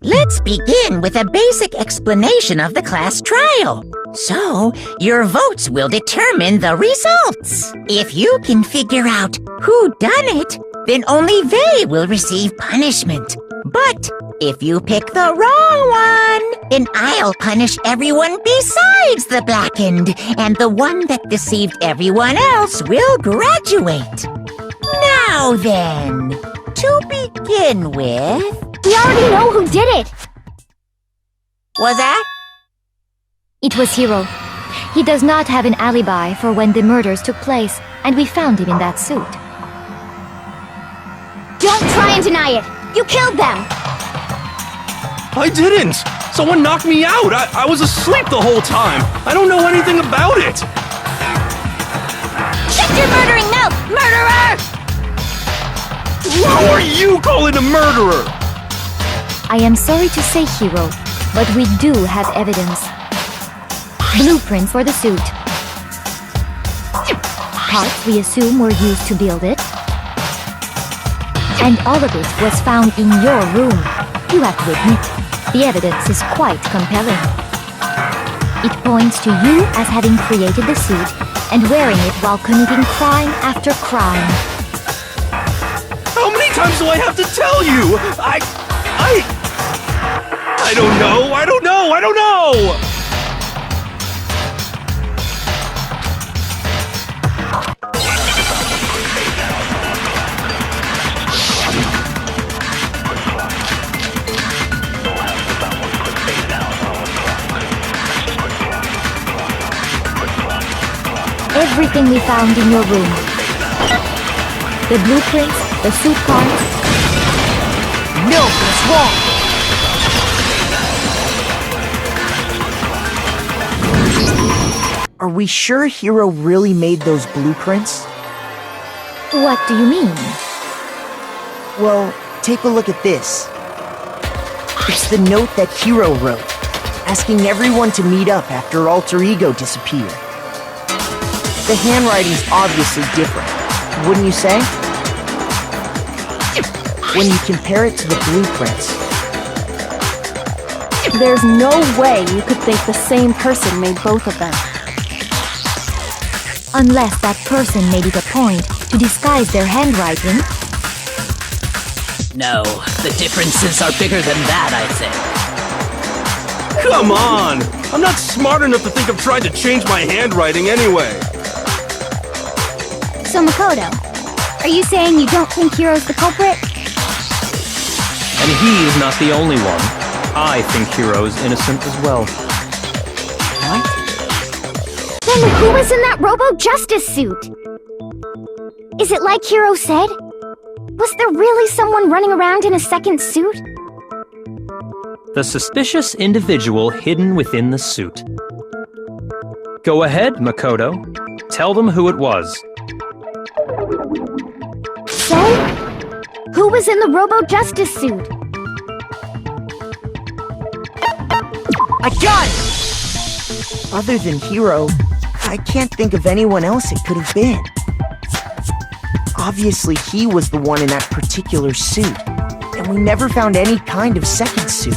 Let's begin with a basic explanation of the class trial. So, your votes will determine the results. If you can figure out who done it, then only they will receive punishment. But if you pick the wrong one, then I'll punish everyone besides the blackened, and the one that deceived everyone else will graduate. Now then, to begin with... We already know who did it! Was that? It was Hiro. He does not have an alibi for when the murders took place, and we found him in that suit. Don't try and deny it! You killed them! I didn't! Someone knocked me out! I was asleep the whole time! I don't know anything about it! Shut your murdering mouth, murderer! Who are you calling a murderer? I am sorry to say, Hiro, but we do have evidence. Blueprints for the suit. Parts we assume were used to build it. And all of it was found in your room. You have to admit, the evidence is quite compelling. It points to you as having created the suit and wearing it while committing crime after crime. How many times do I have to tell you? I don't know! I don't know! Everything we found in your room. The blueprints, the suit parts. No, what's wrong? Are we sure Hiro really made those blueprints? What do you mean? Well, take a look at this. It's the note that Hiro wrote, asking everyone to meet up after Alter Ego disappeared. The handwriting's obviously different, wouldn't you say? When you compare it to the blueprints. There's no way you could think the same person made both of them. Unless that person made it a point to disguise their handwriting. No, the differences are bigger than that, I think. Come on! I'm not smart enough to think of trying to change my handwriting anyway. So Makoto, are you saying you don't think Hiro's the culprit? And he is not the only one. I think Hiro is innocent as well. What? Then who was in that Robo Justice suit? Is it like Hiro said? Was there really someone running around in a second suit? The suspicious individual hidden within the suit. Go ahead, Makoto. Tell them who it was. So, who was in the Robo Justice suit? I got it! Other than Hiro, I can't think of anyone else it could have been. Obviously, he was the one in that particular suit, and we never found any kind of second suit.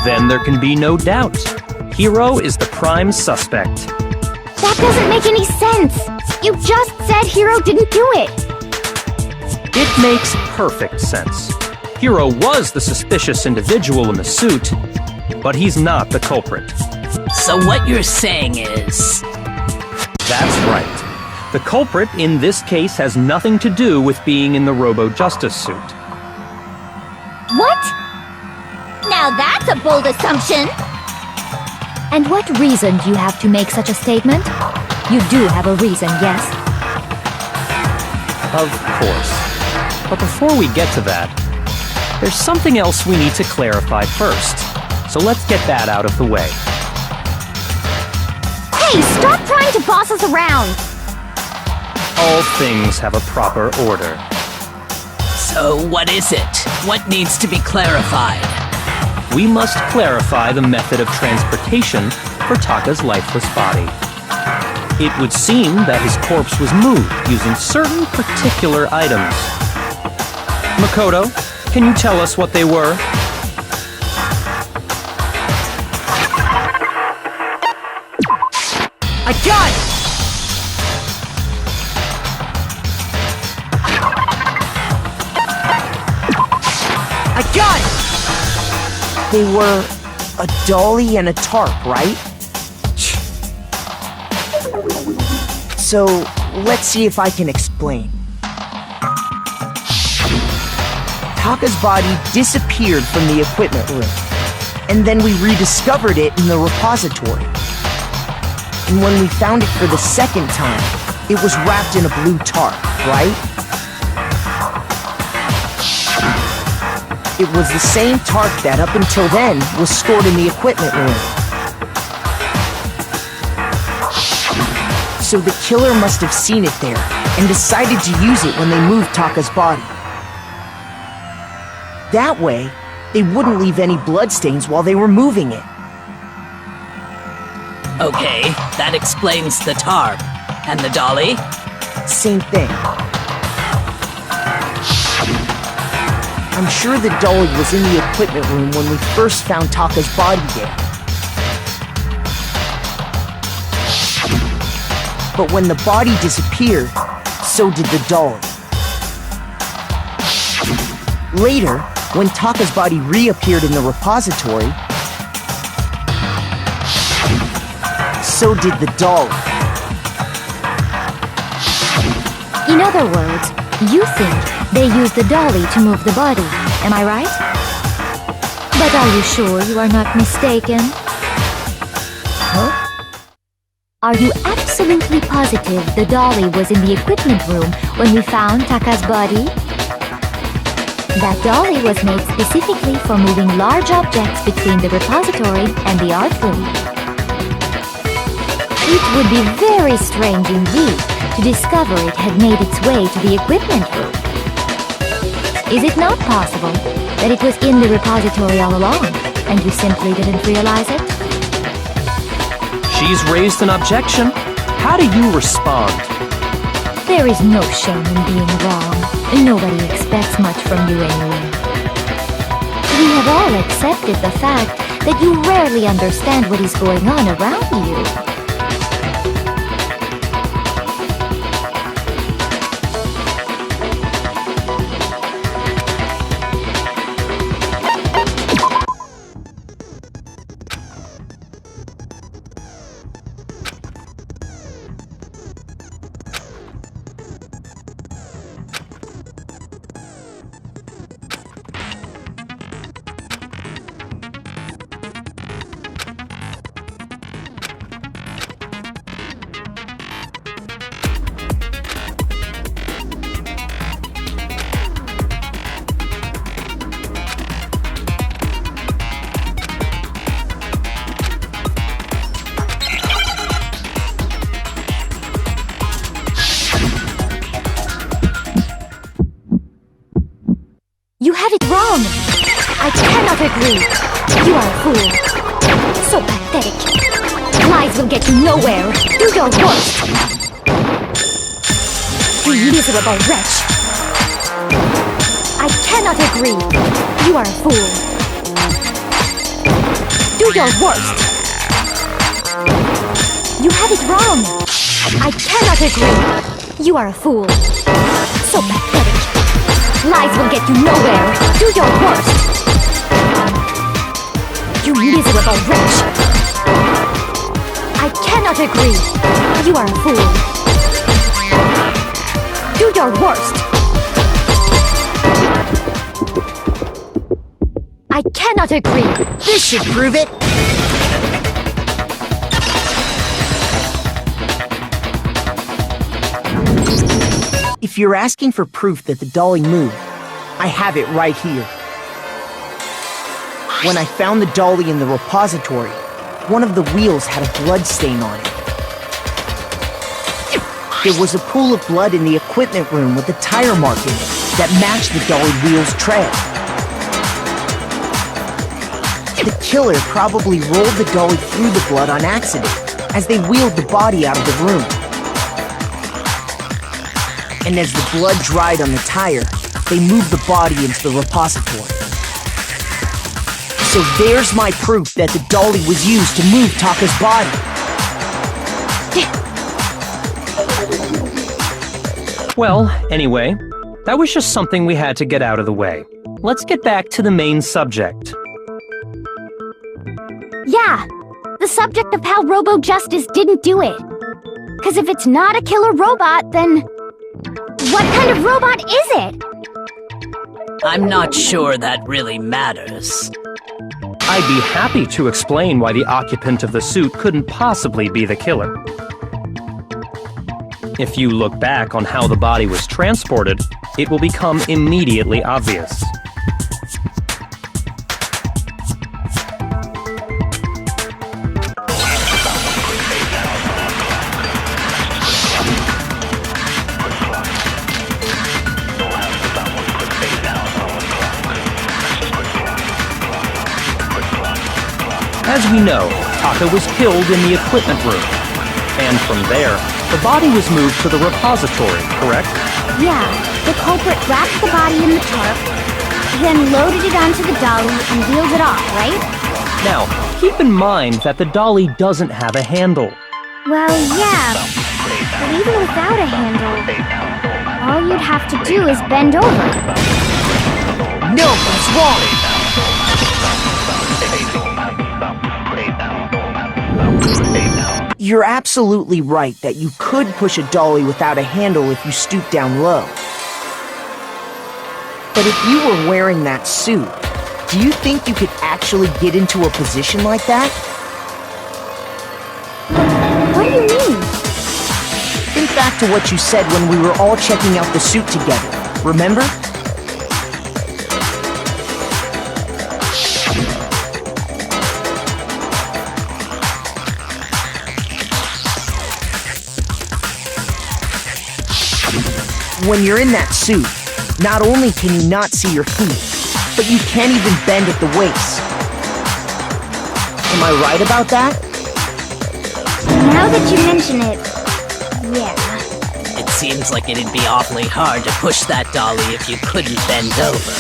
Then there can be no doubt. Hiro is the prime suspect. That doesn't make any sense! You just said Hiro didn't do it! It makes perfect sense. Hiro was the suspicious individual in the suit, but he's not the culprit. So what you're saying is... That's right. The culprit in this case has nothing to do with being in the Robo Justice suit. What? Now that's a bold assumption! And what reason do you have to make such a statement? You do have a reason, yes? Of course. But before we get to that, there's something else we need to clarify first. So let's get that out of the way. Hey, stop trying to boss us around! All things have a proper order. So what is it? What needs to be clarified? We must clarify the method of transportation for Taka's lifeless body. It would seem that his corpse was moved using certain particular items. Makoto, can you tell us what they were? I got it! I got it! They were a dolly and a tarp, right? So, let's see if I can explain. Taka's body disappeared from the equipment room, and then we rediscovered it in the repository. And when we found it for the second time, it was wrapped in a blue tarp, right? It was the same tarp that, up until then, was stored in the equipment room. So the killer must have seen it there, and decided to use it when they moved Taka's body. That way, they wouldn't leave any bloodstains while they were moving it. Okay, that explains the tarp. And the dolly? Same thing. I'm sure the dolly was in the equipment room when we first found Taka's body there. But when the body disappeared, so did the dolly. Later, when Taka's body reappeared in the repository, so did the dolly. In other words, you think they used the dolly to move the body, am I right? But are you sure you are not mistaken? Huh? Are you absolutely positive the dolly was in the equipment room when we found Taka's body? That dolly was made specifically for moving large objects between the repository and the art room. It would be very strange indeed to discover it had made its way to the equipment room. Is it not possible that it was in the repository all along, and you simply didn't realize it? She's raised an objection. How do you respond? There is no shame in being wrong. Nobody expects much from you anyway. We have all accepted the fact that you rarely understand what is going on around you. You have it wrong! I cannot agree! You are a fool! So pathetic! Lies will get you nowhere! Do your worst! Hey, miserable wretch! I cannot agree. You are a fool. Do your worst. You have it wrong. I cannot agree. You are a fool. So pathetic. Lies will get you nowhere. Do your worst. You miserable wretch. I cannot agree. You are a fool. Do your worst. I cannot agree. This should prove it. If you're asking for proof that the dolly moved, I have it right here. When I found the dolly in the repository, one of the wheels had a blood stain on it. There was a pool of blood in the equipment room with a tire mark in it that matched the dolly wheel's tread. The killer probably rolled the dolly through the blood on accident as they wheeled the body out of the room. And as the blood dried on the tire, they moved the body into the repository. So there's my proof that the dolly was used to move Taka's body. Well, anyway, that was just something we had to get out of the way. Let's get back to the main subject. Yeah, the subject of how Robo Justice didn't do it. 'Cause if it's not a killer robot, then what kind of robot is it? I'm not sure that really matters. I'd be happy to explain why the occupant of the suit couldn't possibly be the killer. If you look back on how the body was transported, it will become immediately obvious. As we know, Taka was killed in the equipment room. And from there, the body was moved to the repository, correct? Yeah, the culprit wrapped the body in the tarp, then loaded it onto the dolly and wheeled it off, right? Now, keep in mind that the dolly doesn't have a handle. Well, yeah, but even without a handle, all you'd have to do is bend over. No, that's wrong! You're absolutely right that you could push a dolly without a handle if you stoop down low. But if you were wearing that suit, do you think you could actually get into a position like that? What do you mean? Think back to what you said when we were all checking out the suit together, remember? When you're in that suit, not only can you not see your feet, but you can't even bend at the waist. Am I right about that? Now that you mention it, yeah. It seems like it'd be awfully hard to push that dolly if you couldn't bend over.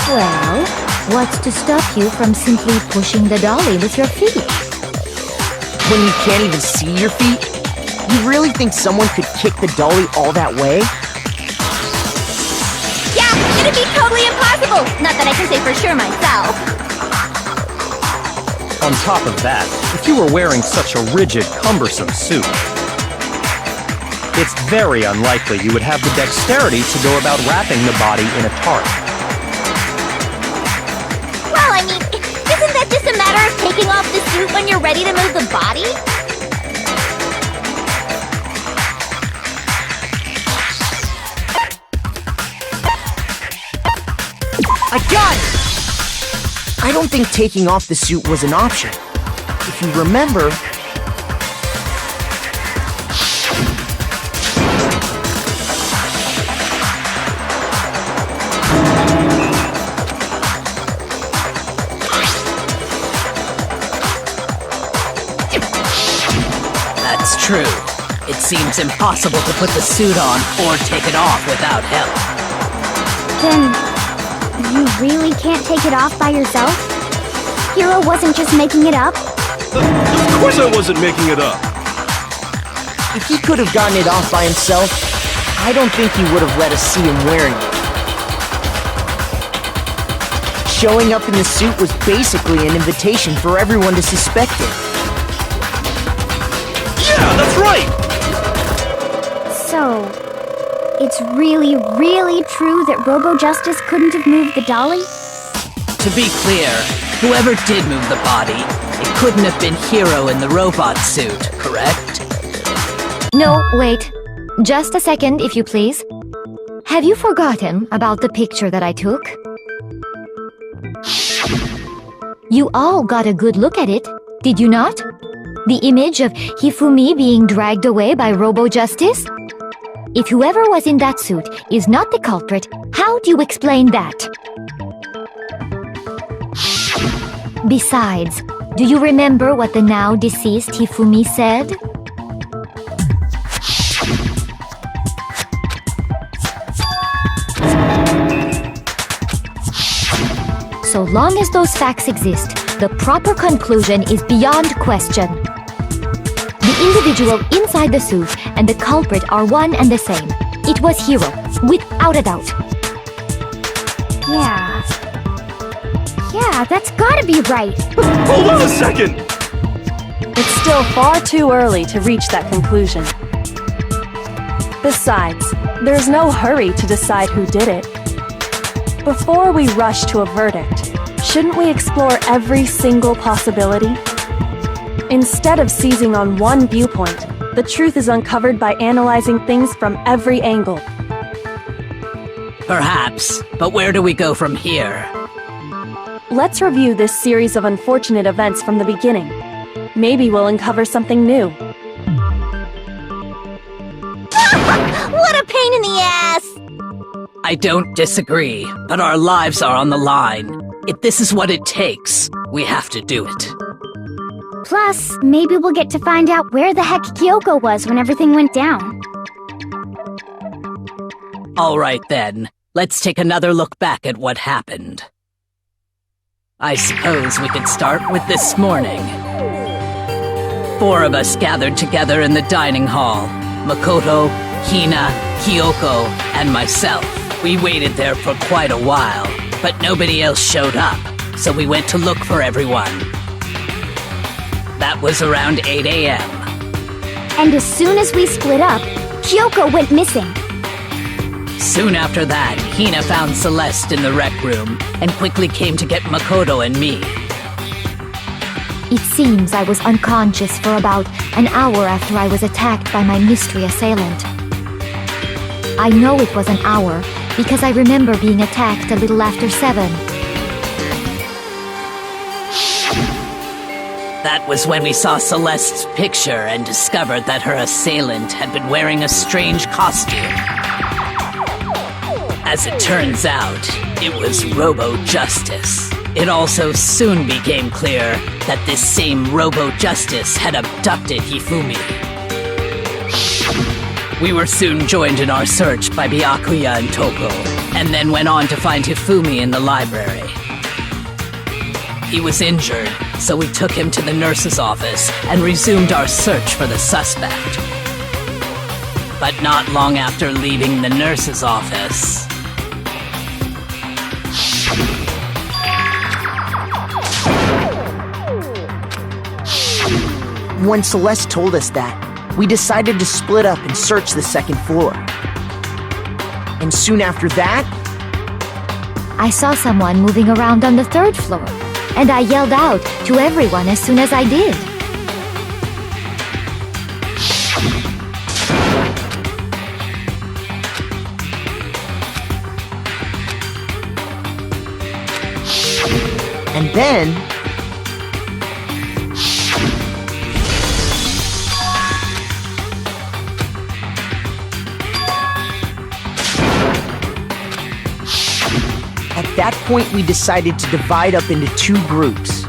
Well, what's to stop you from simply pushing the dolly with your feet? When you can't even see your feet? You really think someone could kick the dolly all that way? Yeah, it'd be totally impossible! Not that I can say for sure myself. On top of that, if you were wearing such a rigid, cumbersome suit, it's very unlikely you would have the dexterity to go about wrapping the body in a tarp. Well, I mean, isn't that just a matter of taking off the suit when you're ready to move the body? I got it! I don't think taking off the suit was an option. If you remember... That's true. It seems impossible to put the suit on or take it off without help. Then, you really can't take it off by yourself? Hiro wasn't just making it up? Of course I wasn't making it up. If he could have gotten it off by himself, I don't think he would have let us see him wearing it. Showing up in the suit was basically an invitation for everyone to suspect it. Yeah, that's right! So, it's really, really true that Robo Justice couldn't have moved the dolly? To be clear, whoever did move the body, it couldn't have been Hiro in the robot suit, correct? No, wait. Just a second, if you please. Have you forgotten about the picture that I took? You all got a good look at it, did you not? The image of Hifumi being dragged away by Robo Justice? If whoever was in that suit is not the culprit, how do you explain that? Besides, do you remember what the now deceased Hifumi said? So long as those facts exist, the proper conclusion is beyond question. The individual inside the suit and the culprit are one and the same. It was Hiro, without a doubt. Yeah, that's gotta be right. Hold on a second! It's still far too early to reach that conclusion. Besides, there's no hurry to decide who did it. Before we rush to a verdict, shouldn't we explore every single possibility? Instead of seizing on one viewpoint, the truth is uncovered by analyzing things from every angle. Perhaps, but where do we go from here? Let's review this series of unfortunate events from the beginning. Maybe we'll uncover something new. What a pain in the ass! I don't disagree, but our lives are on the line. If this is what it takes, we have to do it. Plus, maybe we'll get to find out where the heck Kyoko was when everything went down. All right then, let's take another look back at what happened. I suppose we could start with this morning. 4 of us gathered together in the dining hall. Makoto, Hina, Kyoko, and myself. We waited there for quite a while, but nobody else showed up, so we went to look for everyone. That was around 8 a.m. And as soon as we split up, Kyoko went missing. Soon after that, Hina found Celeste in the rec room and quickly came to get Makoto and me. It seems I was unconscious for about an hour after I was attacked by my mystery assailant. I know it was an hour because I remember being attacked a little after 7. That was when we saw Celeste's picture and discovered that her assailant had been wearing a strange costume. As it turns out, it was Robo Justice. It also soon became clear that this same Robo Justice had abducted Hifumi. We were soon joined in our search by Byakuya and Toko, and then went on to find Hifumi in the library. He was injured, so we took him to the nurse's office and resumed our search for the suspect. But not long after leaving the nurse's office... When Celeste told us that, we decided to split up and search the 2nd floor. And soon after that... I saw someone moving around on the 3rd floor, and I yelled out to everyone as soon as I did. And then... At that point, we decided to divide up into 2 groups.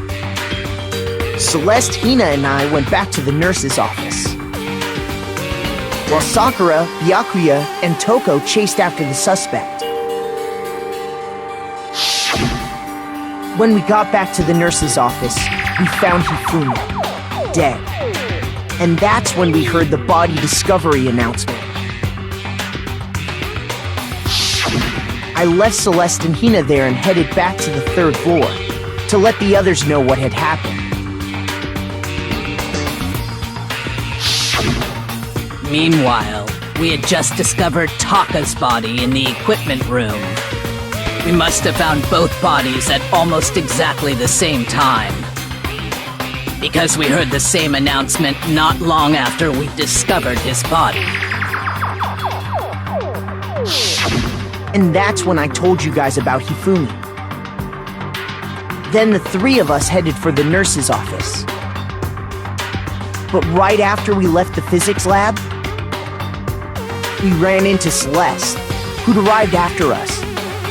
Celeste, Hina, and I went back to the nurse's office. while Sakura, Byakuya, and Toko chased after the suspect. When we got back to the nurse's office, we found Hifumi, dead. And that's when we heard the body discovery announcement. I left Celeste and Hina there and headed back to the 3rd floor to let the others know what had happened. Meanwhile, we had just discovered Taka's body in the equipment room. We must have found both bodies at almost exactly the same time. Because we heard the same announcement not long after we discovered his body. And that's when I told you guys about Hifumi. Then the 3 of us headed for the nurse's office. But right after we left the physics lab, we ran into Celeste, who'd arrived after us,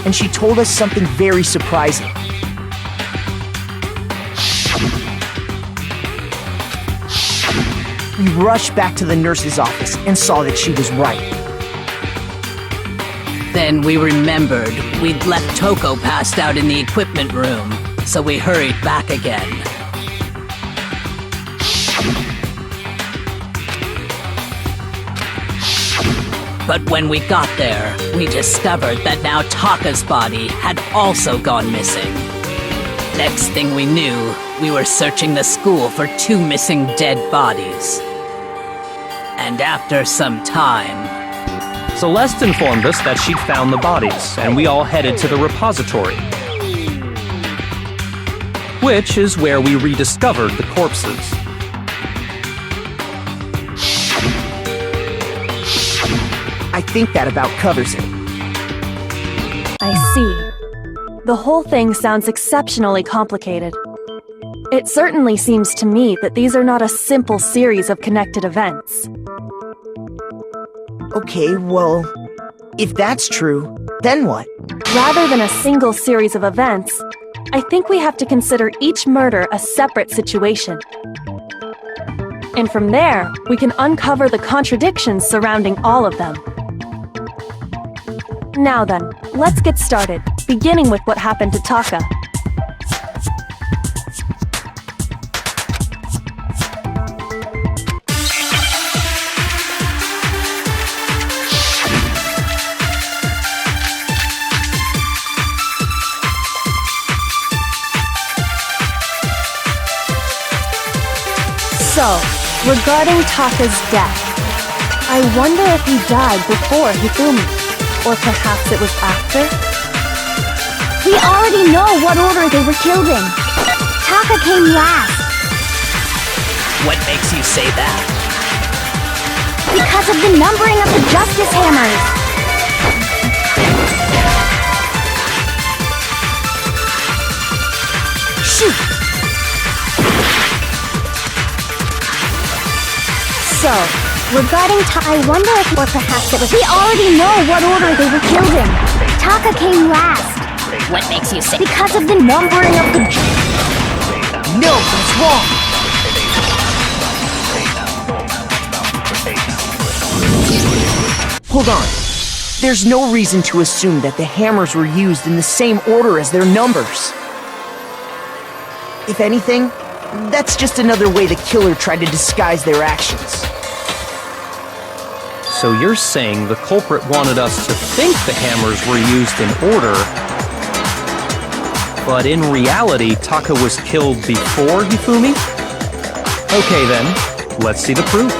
and she told us something very surprising. We rushed back to the nurse's office and saw that she was right. Then we remembered we'd left Toko passed out in the equipment room, so we hurried back again. But when we got there, we discovered that now Taka's body had also gone missing. Next thing we knew, we were searching the school for 2 missing dead bodies. And after some time... Celeste informed us that she'd found the bodies, and we all headed to the repository. Which is where we rediscovered the corpses. I think that about covers it. I see. The whole thing sounds exceptionally complicated. It certainly seems to me that these are not a simple series of connected events. Okay, well, if that's true, then what? Rather than a single series of events, I think we have to consider each murder a separate situation. And from there, we can uncover the contradictions surrounding all of them. Now then, let's get started, beginning with what happened to Taka. So, regarding Taka's death, I wonder if he died before Hifumi, or perhaps it was after? We already know what order they were killed in. Taka came last. What makes you say that? Because of the numbering of the Justice Hammers. Shoot! So, regarding I wonder if, or perhaps it was. We already know what order they were killed in. Taka came last. What makes you say? Because of the numbering of the. No, that's wrong! Hold on. There's no reason to assume that the hammers were used in the same order as their numbers. If anything, that's just another way the killer tried to disguise their actions. So you're saying the culprit wanted us to think the hammers were used in order, but in reality, Taka was killed before Hifumi? Okay then, let's see the proof.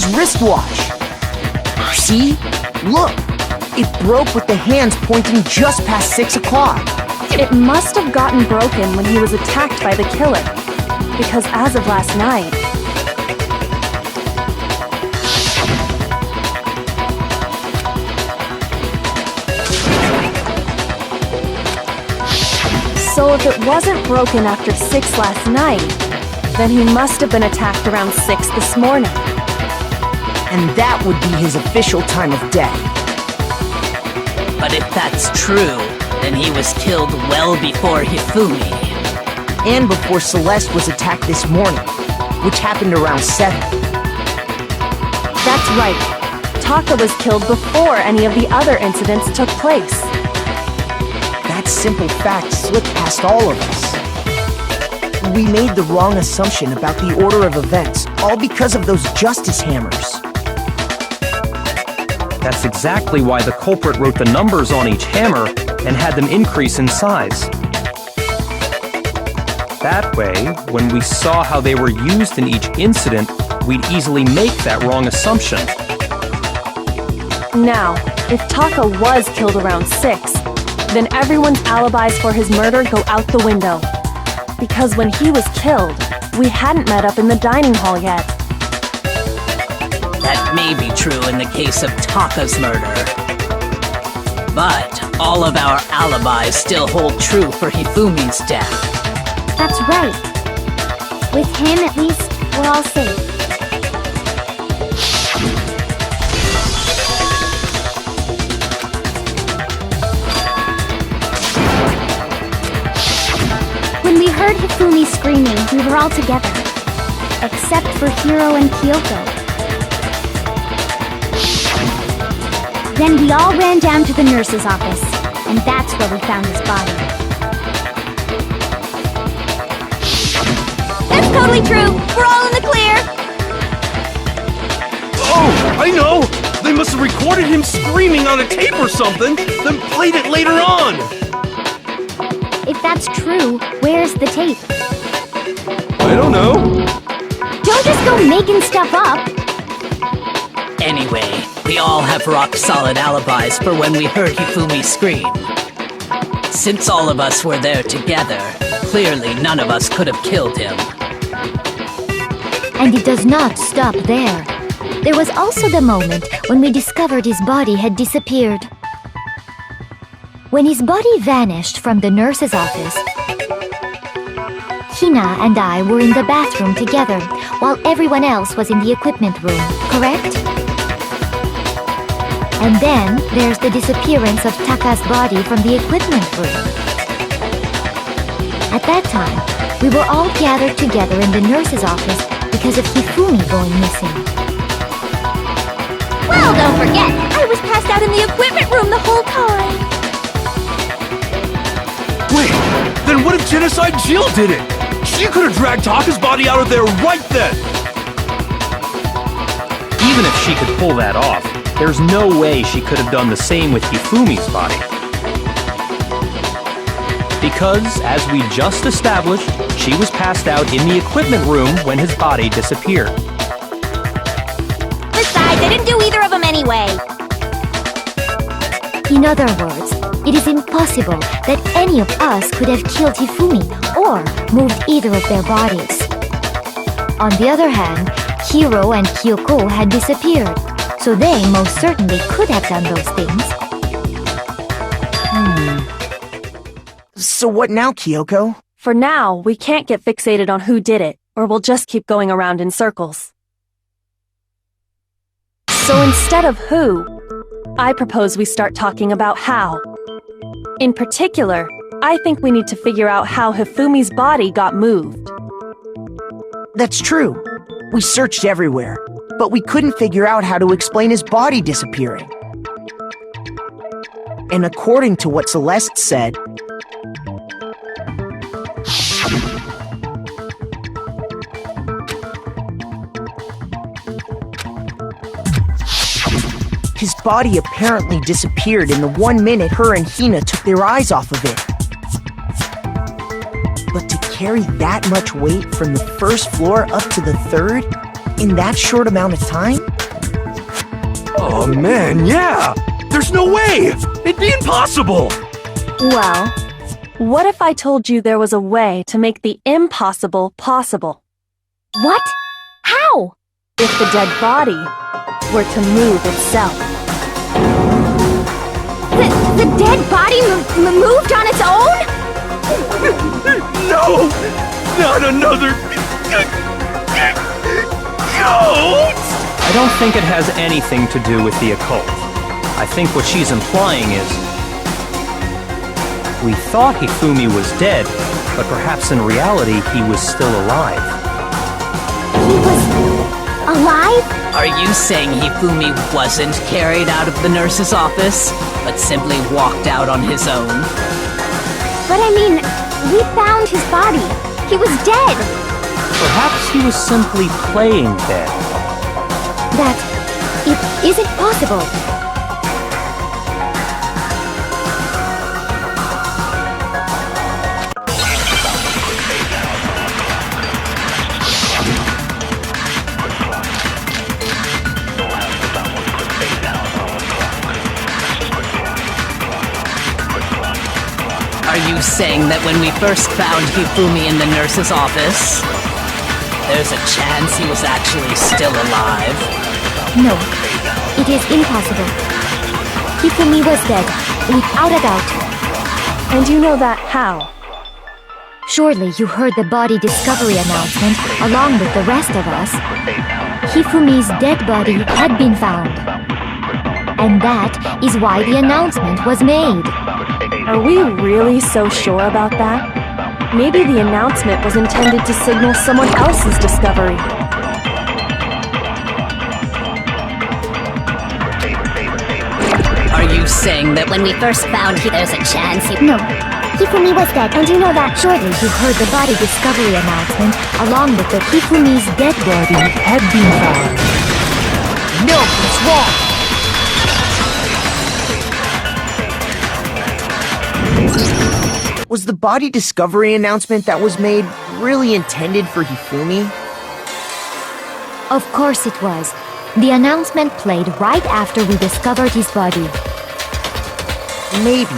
his wristwatch. See? Look! It broke with the hands pointing just past 6 o'clock. It must have gotten broken when he was attacked by the killer. Because as of last night... So if it wasn't broken after 6 last night, then he must have been attacked around 6 this morning. And that would be his official time of death. But if that's true, then he was killed well before Hifumi. And before Celeste was attacked this morning, which happened around 7. That's right. Taka was killed before any of the other incidents took place. That simple fact slipped past all of us. We made the wrong assumption about the order of events, all because of those justice hammers. That's exactly why the culprit wrote the numbers on each hammer and had them increase in size. That way, when we saw how they were used in each incident, we'd easily make that wrong assumption. Now, if Taka was killed around 6, then everyone's alibis for his murder go out the window. Because when he was killed, we hadn't met up in the dining hall yet. That may be true in the case of Taka's murder. But all of our alibis still hold true for Hifumi's death. That's right. With him, at least, we're all safe. When we heard Hifumi screaming, we were all together. Except for Hiro and Kyoko. Then we all ran down to the nurse's office, and that's where we found his body. That's totally true! We're all in the clear! Oh, I know! They must have recorded him screaming on a tape or something, then played it later on! If that's true, where's the tape? I don't know. Don't just go making stuff up! Anyway, we all have rock-solid alibis for when we heard Hifumi scream. Since all of us were there together, clearly none of us could have killed him. And it does not stop there. There was also the moment when we discovered his body had disappeared. When his body vanished from the nurse's office, Hina and I were in the bathroom together, while everyone else was in the equipment room, correct? And then there's the disappearance of Taka's body from the equipment room. At that time, we were all gathered together in the nurse's office because of Hifumi going missing. Well, don't forget, I was passed out in the equipment room the whole time! Wait, then what if Genocide Jill did it? She could have dragged Taka's body out of there right then! Even if she could pull that off, there's no way she could have done the same with Hifumi's body. Because, as we just established, she was passed out in the equipment room when his body disappeared. Besides, I didn't do either of them anyway! In other words, it is impossible that any of us could have killed Hifumi or moved either of their bodies. On the other hand, Hiro and Kyoko had disappeared, so they most certainly could have done those things. So what now, Kyoko? For now, we can't get fixated on who did it, or we'll just keep going around in circles. So instead of who, I propose we start talking about how. In particular, I think we need to figure out how Hifumi's body got moved. That's true. We searched everywhere, but we couldn't figure out how to explain his body disappearing. And according to what Celeste said, his body apparently disappeared in the 1 minute her and Hina took their eyes off of it. But to carry that much weight from the first floor up to the third in that short amount of time? Oh man, yeah! There's no way! It'd be impossible! Well, what if I told you there was a way to make the impossible possible? What? How? If the dead body were to move itself. The dead body moved on its own? No! Not another... ghost! I don't think it has anything to do with the occult. I think what she's implying is... we thought Hifumi was dead, but perhaps in reality he was still alive. He was... alive? Are you saying Hifumi wasn't carried out of the nurse's office, but simply walked out on his own? But I mean, we found his body. He was dead. Perhaps he was simply playing dead. That... it isn't possible. Are you saying that when we first found Hifumi in the nurse's office, there's a chance he was actually still alive? No, it is impossible. Hifumi was dead, without a doubt. And you know that how? Surely you heard the body discovery announcement along with the rest of us. Hifumi's dead body had been found. And that is why the announcement was made. Are we really so sure about that? Maybe the announcement was intended to signal someone else's discovery. Are you saying that when we first found him, there's a chance he... No, Hifumi was dead, and you know that. Surely you heard the body discovery announcement along with the Hifumi's dead body had been found. No, it's wrong! Was the body discovery announcement that was made really intended for Hifumi? Of course it was. The announcement played right after we discovered his body. Maybe.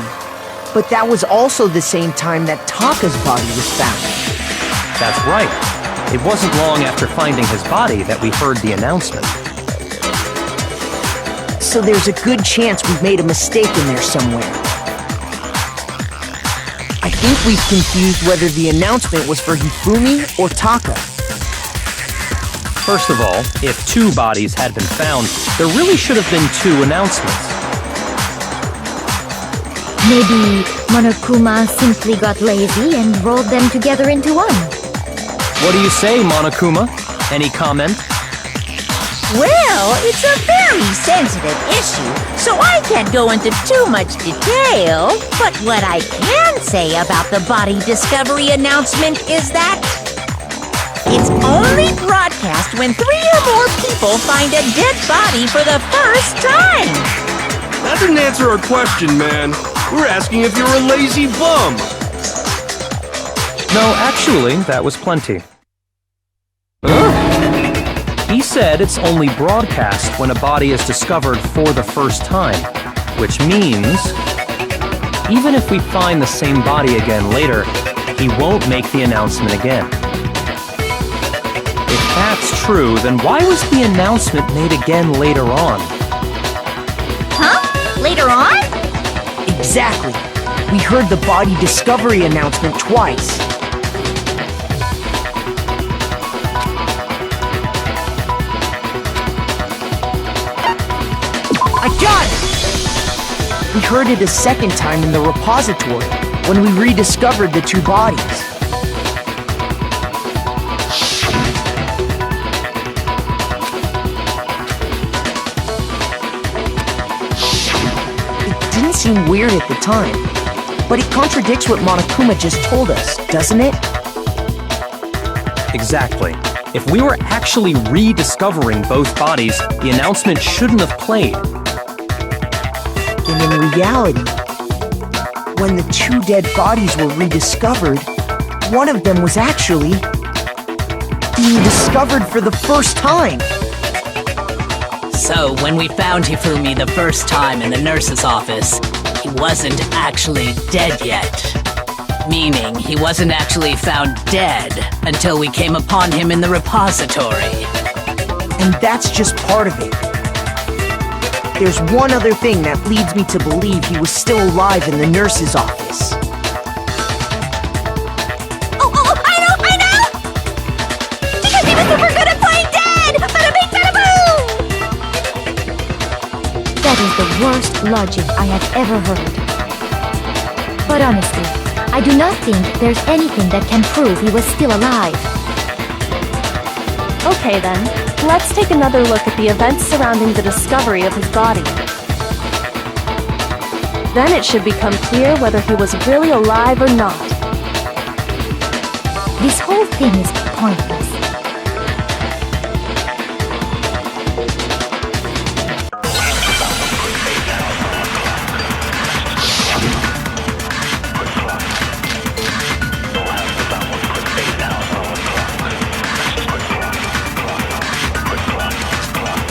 But that was also the same time that Taka's body was found. That's right. It wasn't long after finding his body that we heard the announcement. So there's a good chance we've made a mistake in there somewhere. I think we've confused whether the announcement was for Hifumi or Taka. First of all, if two bodies had been found, there really should have been two announcements. Maybe Monokuma simply got lazy and rolled them together into one. What do you say, Monokuma? Any comment? Well, it's a very sensitive issue, so I can't go into too much detail. But what I can say about the body discovery announcement is that it's only broadcast when 3 or more people find a dead body for the first time. That didn't answer our question, man. We're asking if you're a lazy bum. No, actually, that was plenty. He said it's only broadcast when a body is discovered for the first time, which means even if we find the same body again later, he won't make the announcement again. If that's true, then why was the announcement made again later on? Huh? Later on? Exactly. We heard the body discovery announcement twice. I got it! We heard it a second time in the repository, when we rediscovered the two bodies. It didn't seem weird at the time, but it contradicts what Monokuma just told us, doesn't it? Exactly. If we were actually rediscovering both bodies, the announcement shouldn't have played. And in reality, when the two dead bodies were rediscovered, one of them was actually being discovered for the first time. So, when we found Hifumi the first time in the nurse's office, he wasn't actually dead yet. Meaning, he wasn't actually found dead until we came upon him in the repository. And that's just part of it. There's one other thing that leads me to believe he was still alive in the nurse's office. Oh, I know! Because he was super good at playing dead! Bada bing, bada boom! That is the worst logic I have ever heard. But honestly, I do not think there's anything that can prove he was still alive. Okay then, let's take another look at the events surrounding the discovery of his body. Then it should become clear whether he was really alive or not. This whole thing is pointless.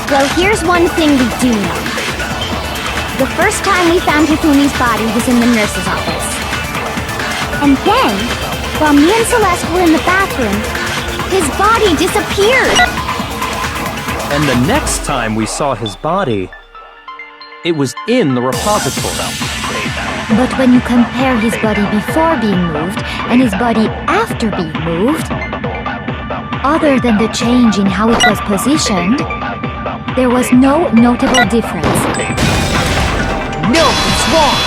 Well, here's one thing we do know. The first time we found Hifumi's body was in the nurse's office. And then, while me and Celeste were in the bathroom, his body disappeared! And the next time we saw his body, it was in the repository. But when you compare his body before being moved and his body after being moved, other than the change in how it was positioned, there was no notable difference. No, it's wrong!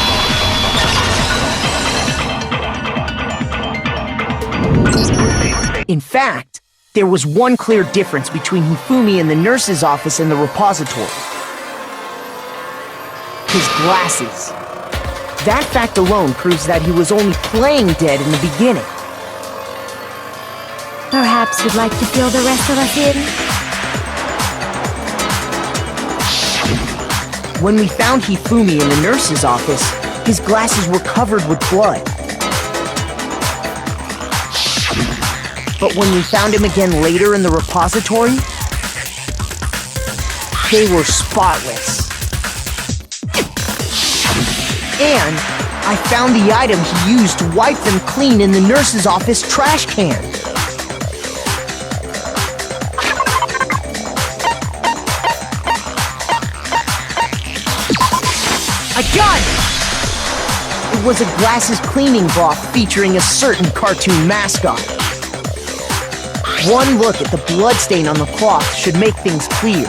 In fact, there was one clear difference between Hifumi in the nurse's office and the repository. His glasses. That fact alone proves that he was only playing dead in the beginning. Perhaps you'd like to fill the rest of us in? When we found Hifumi in the nurse's office, his glasses were covered with blood. But when we found him again later in the repository, they were spotless. And I found the item he used to wipe them clean in the nurse's office trash can. I got it! It was a glasses cleaning cloth featuring a certain cartoon mascot. One look at the bloodstain on the cloth should make things clear.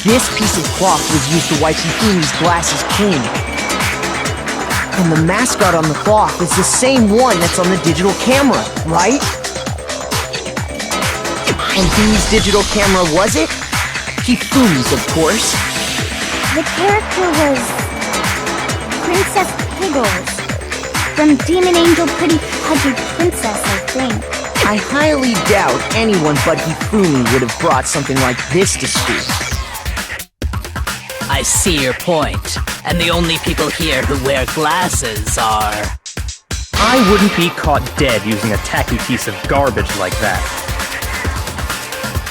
This piece of cloth was used to wipe Hifumi's glasses clean. And the mascot on the cloth is the same one that's on the digital camera, right? And whose digital camera was it? Hifumi's, of course. The character was... Princess Piggles. From Demon Angel Pretty Pudgy Princess, I think. I highly doubt anyone but Hifumi would have brought something like this to school. I see your point. And the only people here who wear glasses are... I wouldn't be caught dead using a tacky piece of garbage like that.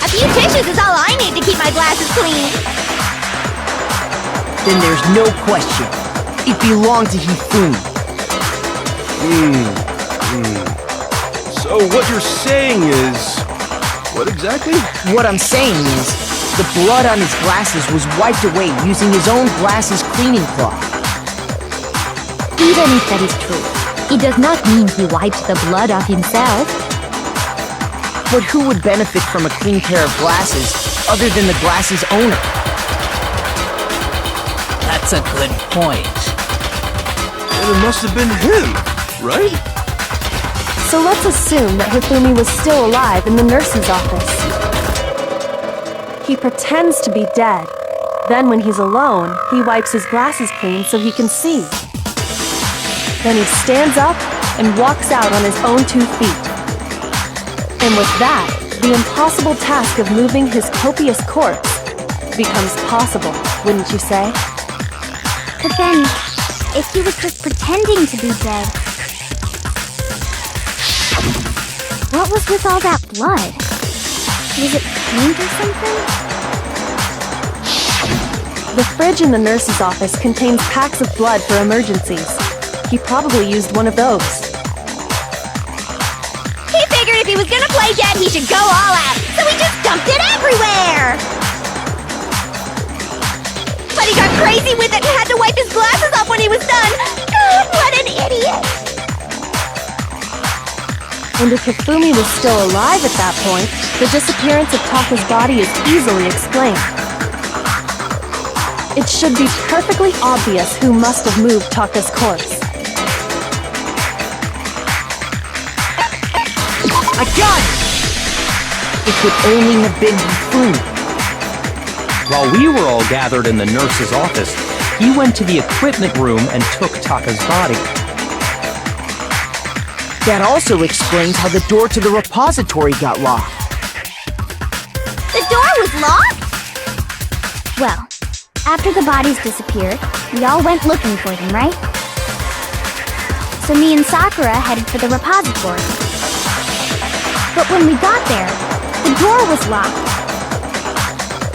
A few tissues is all I need to keep my glasses clean. Then there's no question. It belonged to Hifumi. So what you're saying is... what exactly? What I'm saying is, the blood on his glasses was wiped away using his own glasses cleaning cloth. Even if that is true, it does not mean he wiped the blood off himself. But who would benefit from a clean pair of glasses other than the glasses owner? That's a good point. And it must have been him, right? So let's assume that Hifumi was still alive in the nurse's office. He pretends to be dead. Then when he's alone, he wipes his glasses clean so he can see. Then he stands up and walks out on his own 2 feet. And with that, the impossible task of moving his copious corpse becomes possible, wouldn't you say? But then, if he was just pretending to be dead, what was with all that blood? Was it paint or something? The fridge in the nurse's office contains packs of blood for emergencies. He probably used one of those. He figured if he was gonna play dead, he should go all out, so he just dumped it everywhere! But he got crazy with it and had to wipe his glasses off when he was done! God, what an idiot! And if Hifumi was still alive at that point, the disappearance of Taka's body is easily explained. It should be perfectly obvious who must have moved Taka's corpse. I got it! It could only have been Hifumi. While we were all gathered in the nurse's office, he went to the equipment room and took Taka's body. That also explains how the door to the repository got locked. The door was locked? Well, after the bodies disappeared, we all went looking for them, right? So me and Sakura headed for the repository. But when we got there, the door was locked.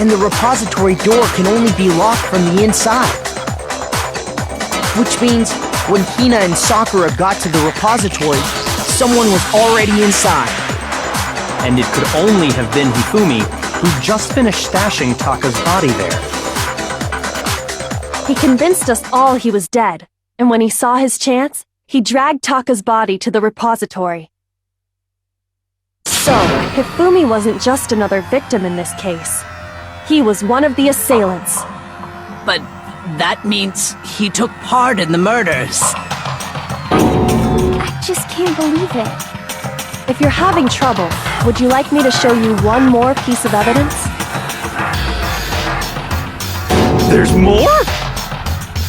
And the repository door can only be locked from the inside. Which means when Hina and Sakura got to the repository, someone was already inside. And it could only have been Hifumi, who just finished stashing Taka's body there. He convinced us all he was dead, and when he saw his chance, he dragged Taka's body to the repository. So, Hifumi wasn't just another victim in this case. He was one of the assailants. But that means he took part in the murders. I just can't believe it. If you're having trouble, would you like me to show you one more piece of evidence? There's more?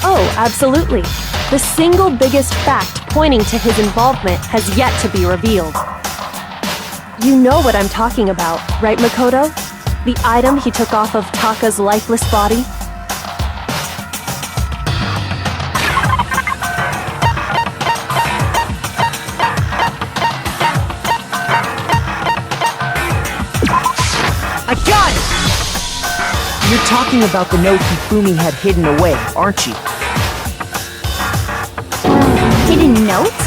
Oh, absolutely. The single biggest fact pointing to his involvement has yet to be revealed. You know what I'm talking about, right, Makoto? The item he took off of Taka's lifeless body? I got it! You're talking about the note Hifumi had hidden away, aren't you? Hidden note?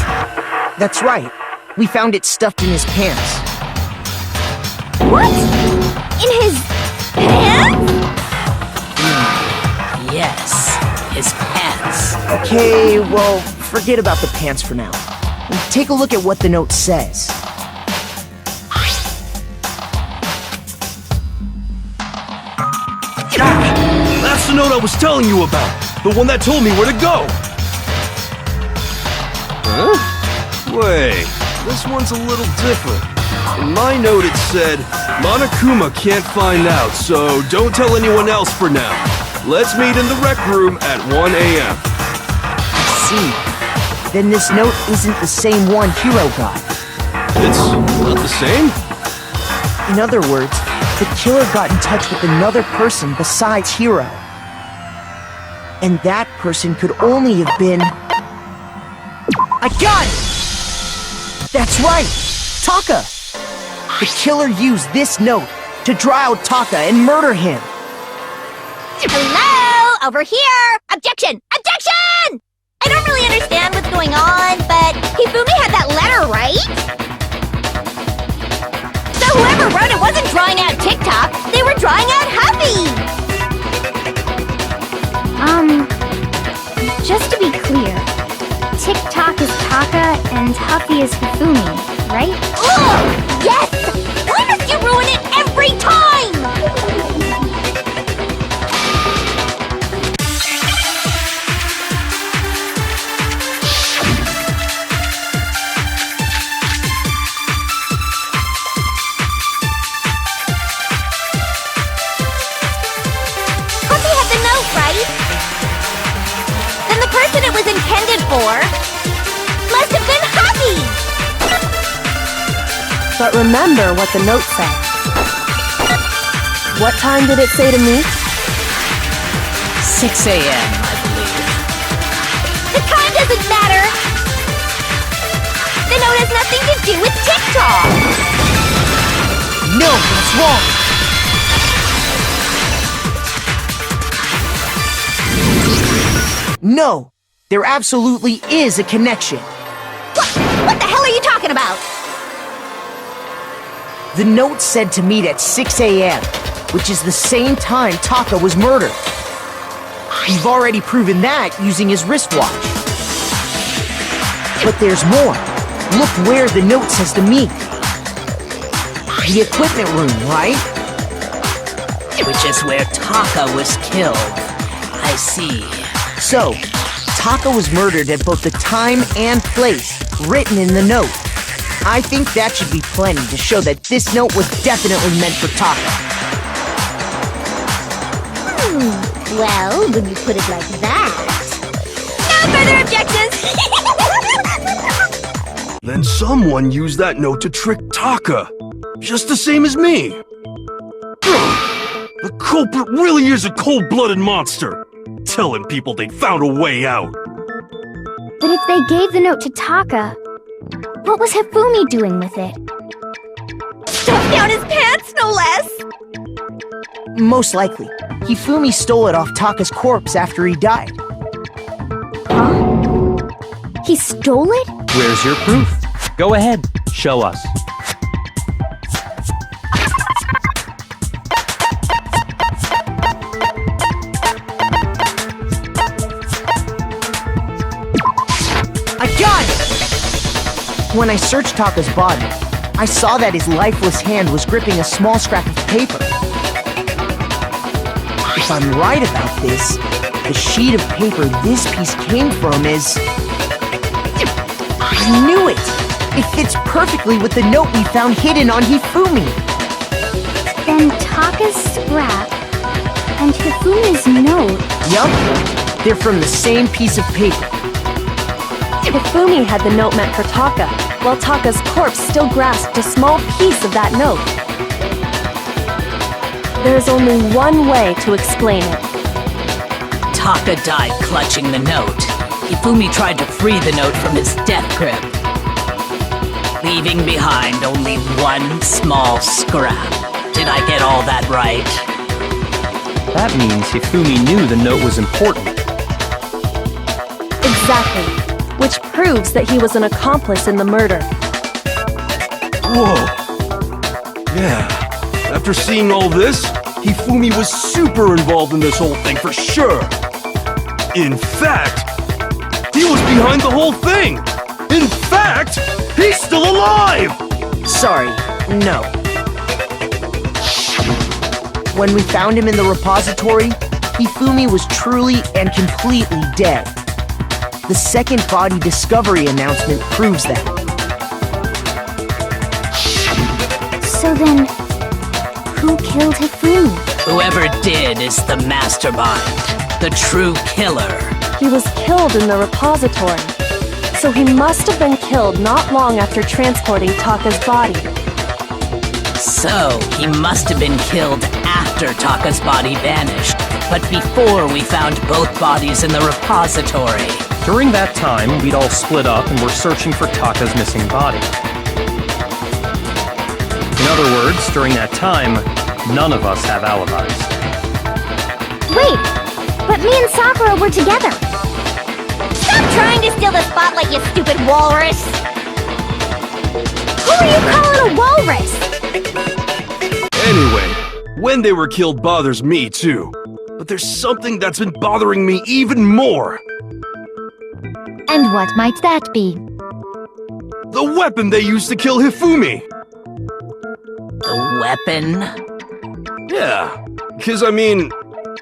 That's right. We found it stuffed in his pants. What? In his pants? Yes, his pants. Okay, well, forget about the pants for now. Take a look at what the note says. That's the note I was telling you about. The one that told me where to go. Huh? Wait, this one's a little different. In my note it said, Monokuma can't find out, so don't tell anyone else for now. Let's meet in the rec room at 1 a.m. I see. Then this note isn't the same one Hiro got. It's not the same? In other words, the killer got in touch with another person besides Hiro. And that person could only have been... I got it! That's right! Taka! The killer used this note to draw out Taka and murder him. Hello? Over here! Objection! Objection! I don't really understand what's going on, but Hifumi had that letter, right? So whoever wrote it wasn't drawing out TikTok, they were drawing out Huffy! Just to be clear, TikTok is Taka and Huffy is Hifumi, right? Ugh! Yes! Why must you ruin it every time? Huffy had the note, right? Then the person it was intended for must have been Huffy! But remember what the note said. What time did it say to meet? 6 a.m., I believe. The time doesn't matter! The note has nothing to do with TikTok! No, that's wrong! No, there absolutely is a connection. What the hell are you talking about? The note said to meet at 6 a.m., which is the same time Taka was murdered. We've already proven that using his wristwatch. But there's more. Look where the note says to meet. The equipment room, right? Which is where Taka was killed. I see. So, Taka was murdered at both the time and place written in the note. I think that should be plenty to show that this note was definitely meant for Taka. Well, when you put it like that... No further objections! Then someone used that note to trick Taka. Just the same as me. The culprit really is a cold-blooded monster. Telling people they found a way out. But if they gave the note to Taka, what was Hifumi doing with it? Stuffed down his pants, no less! Most likely, Hifumi stole it off Taka's corpse after he died. Huh? He stole it? Where's your proof? Go ahead, show us. I got it! When I searched Taka's body, I saw that his lifeless hand was gripping a small scrap of paper. If I'm right about this, the sheet of paper this piece came from is... I knew it! It fits perfectly with the note we found hidden on Hifumi. Then Taka's scrap and Hifumi's note... Yup, they're from the same piece of paper. Hifumi had the note meant for Taka, while Taka's corpse still grasped a small piece of that note. There's only one way to explain it. Taka died clutching the note. Hifumi tried to free the note from his death grip, leaving behind only one small scrap. Did I get all that right? That means Hifumi knew the note was important. Exactly, which proves that he was an accomplice in the murder. Whoa. Yeah. After seeing all this, Hifumi was super involved in this whole thing for sure. In fact, he was behind the whole thing. In fact, he's still alive! Sorry, no. When we found him in the repository, Hifumi was truly and completely dead. The second body discovery announcement proves that. So then, who killed Hifumi? Whoever did is the mastermind, the true killer. He was killed in the repository, so he must have been killed not long after transporting Taka's body. So, he must have been killed after Taka's body vanished, but before we found both bodies in the repository. During that time, we'd all split up and were searching for Taka's missing body. In other words, during that time, none of us have alibis. Wait, but me and Sakura were together. Stop trying to steal the spotlight, you stupid walrus! Who are you calling a walrus? Anyway, when they were killed bothers me too. But there's something that's been bothering me even more. And what might that be? The weapon they used to kill Hifumi! The weapon? Yeah, because I mean,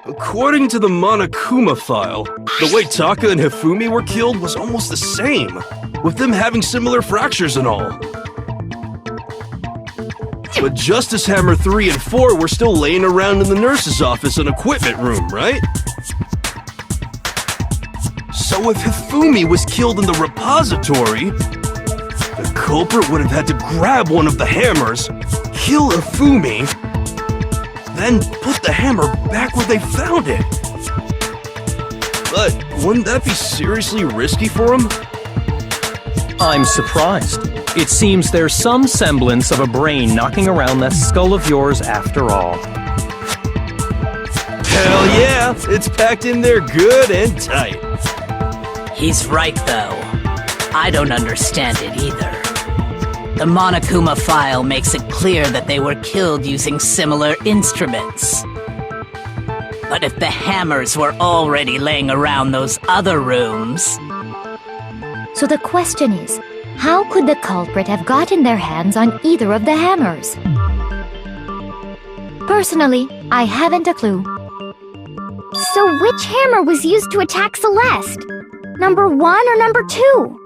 according to the Monokuma file, the way Taka and Hifumi were killed was almost the same, with them having similar fractures and all. But Justice Hammer 3 and 4 were still laying around in the nurse's office and equipment room, right? So if Hifumi was killed in the repository, the culprit would have had to grab one of the hammers, kill Hifumi, then put the hammer back where they found it. But wouldn't that be seriously risky for him? I'm surprised. It seems there's some semblance of a brain knocking around that skull of yours after all. Hell yeah, it's packed in there good and tight. He's right, though. I don't understand it either. The Monokuma file makes it clear that they were killed using similar instruments. But if the hammers were already laying around those other rooms... So the question is, how could the culprit have gotten their hands on either of the hammers? Personally, I haven't a clue. So which hammer was used to attack Celeste? Number 1 or number 2?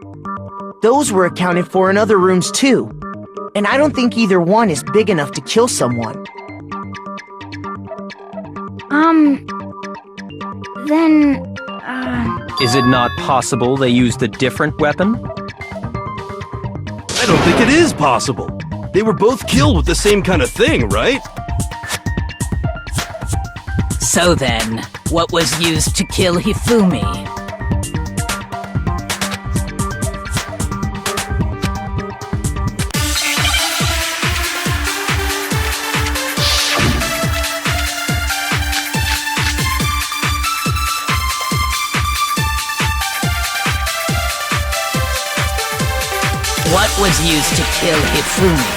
Those were accounted for in other rooms too. And I don't think either one is big enough to kill someone. Is it not possible they used a different weapon? I don't think it is possible. They were both killed with the same kind of thing, right? So then, what was used to kill Hifumi? What was used to kill Hifumi?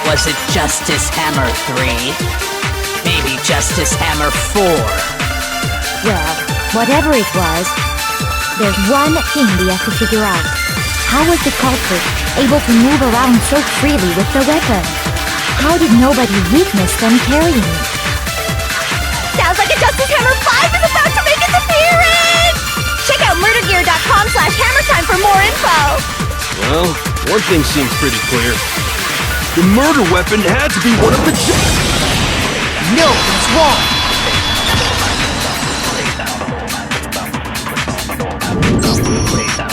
Was it Justice Hammer 3? Maybe Justice Hammer 4? Well, whatever it was, there's one thing we have to figure out. How was the culprit able to move around so freely with the weapon? How did nobody witness them carrying it? Sounds like a Justice Hammer 5 is about to make its appearance! Check out murdergear.com/hammertime for more info! Well, one thing seems pretty clear. The murder weapon had to be one of the... No, it's wrong!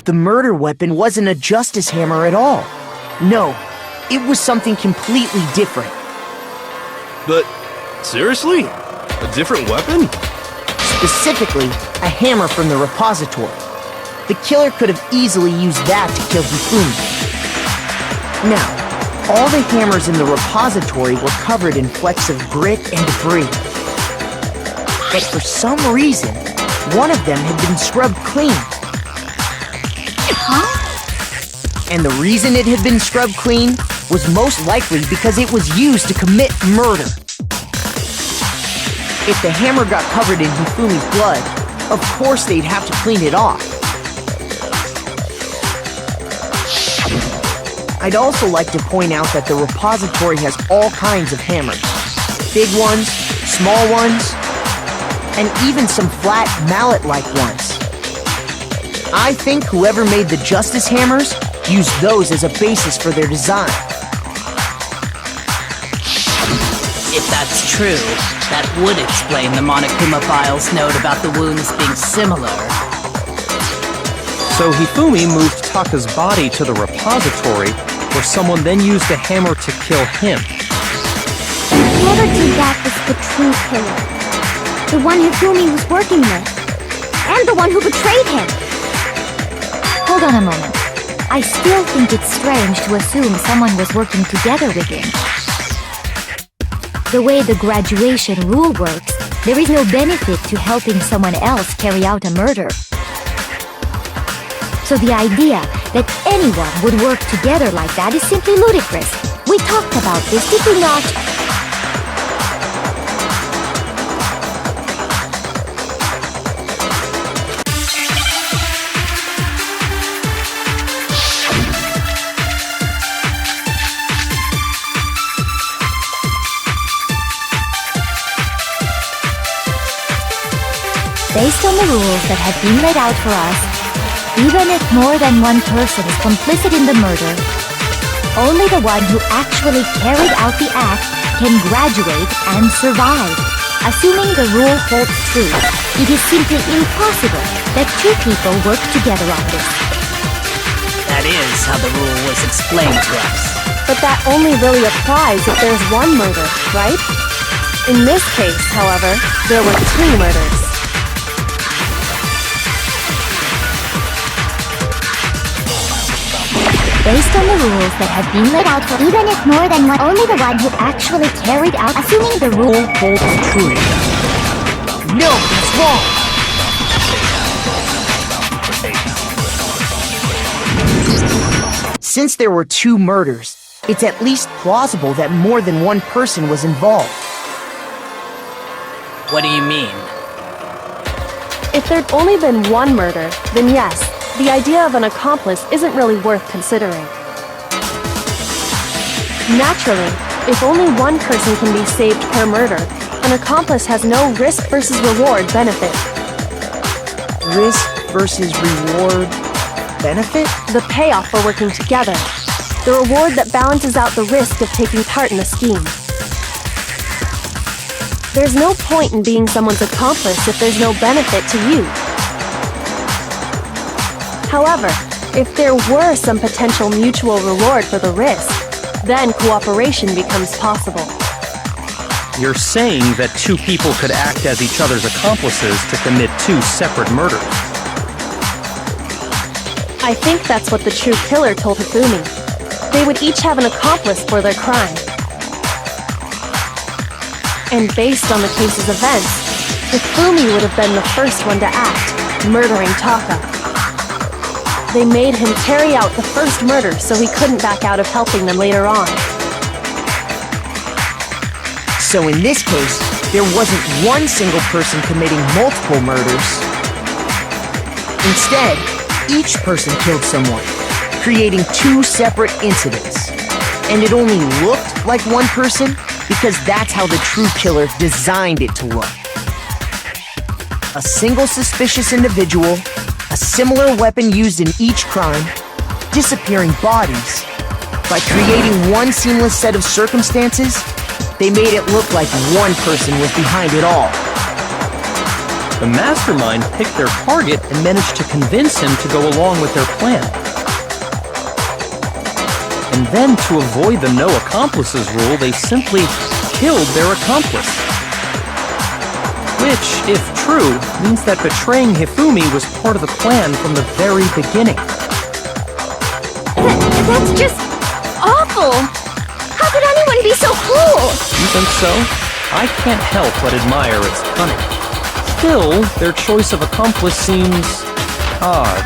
The murder weapon wasn't a justice hammer at all. No, it was something completely different. But, seriously? A different weapon? Specifically, a hammer from the repository. The killer could have easily used that to kill Hifumi. Now, all the hammers in the repository were covered in flecks of grit and debris. But for some reason, one of them had been scrubbed clean. Huh? And the reason it had been scrubbed clean was most likely because it was used to commit murder. If the hammer got covered in Hifumi's blood, of course they'd have to clean it off. I'd also like to point out that the repository has all kinds of hammers. Big ones, small ones, and even some flat mallet-like ones. I think whoever made the Justice Hammers used those as a basis for their design. If that's true, that would explain the Monokuma file's note about the wounds being similar. So Hifumi moved Taka's body to the repository, where someone then used a hammer to kill him. Whoever did that was the true killer. The one Hifumi was working with. And the one who betrayed him. Hold on a moment. I still think it's strange to assume someone was working together with him. The way the graduation rule works, there is no benefit to helping someone else carry out a murder. So the idea that anyone would work together like that is simply ludicrous. We talked about this, did we not? Based on the rules that have been laid out for us, even if more than one person is complicit in the murder, only the one who actually carried out the act can graduate and survive. Assuming the rule holds true, it is simply impossible that two people work together on this. That is how the rule was explained to us. But that only really applies if there's one murder, right? In this case, however, there were 2 murders. Based on the rules that have been laid out for even if more than one, only the one who actually carried out, assuming the rule holds true. No, that's wrong! Since there were 2 murders, it's at least plausible that more than one person was involved. What do you mean? If there'd only been one murder, then yes, the idea of an accomplice isn't really worth considering. Naturally, if only one person can be saved per murder, an accomplice has no risk versus reward benefit. Risk versus reward benefit? The payoff for working together. The reward that balances out the risk of taking part in a scheme. There's no point in being someone's accomplice if there's no benefit to you. However, if there were some potential mutual reward for the risk, then cooperation becomes possible. You're saying that 2 people could act as each other's accomplices to commit 2 separate murders. I think that's what the true killer told Hifumi. They would each have an accomplice for their crime. And based on the case's events, Hifumi would have been the first one to act, murdering Taka. They made him carry out the first murder so he couldn't back out of helping them later on. So in this case, there wasn't one single person committing multiple murders. Instead, each person killed someone, creating 2 separate incidents. And it only looked like one person because that's how the true killer designed it to look. A single suspicious individual, a similar weapon used in each crime, disappearing bodies. By creating one seamless set of circumstances, they made it look like one person was behind it all. The mastermind picked their target and managed to convince him to go along with their plan. And then, to avoid the no accomplices rule, they simply killed their accomplice. Which, if true, means that betraying Hifumi was part of the plan from the very beginning. That's just awful! How could anyone be so cruel? You think so? I can't help but admire its cunning. Still, their choice of accomplice seems odd.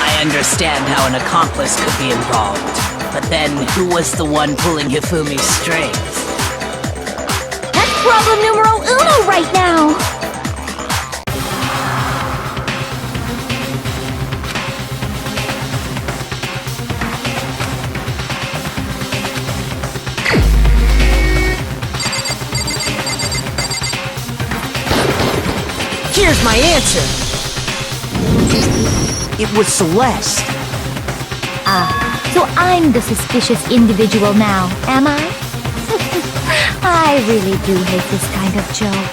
I understand how an accomplice could be involved, but then who was the one pulling Hifumi's strings? That's problem numero uno right now! Here's my answer! It was Celeste. So I'm the suspicious individual now, am I? I really do hate this kind of joke.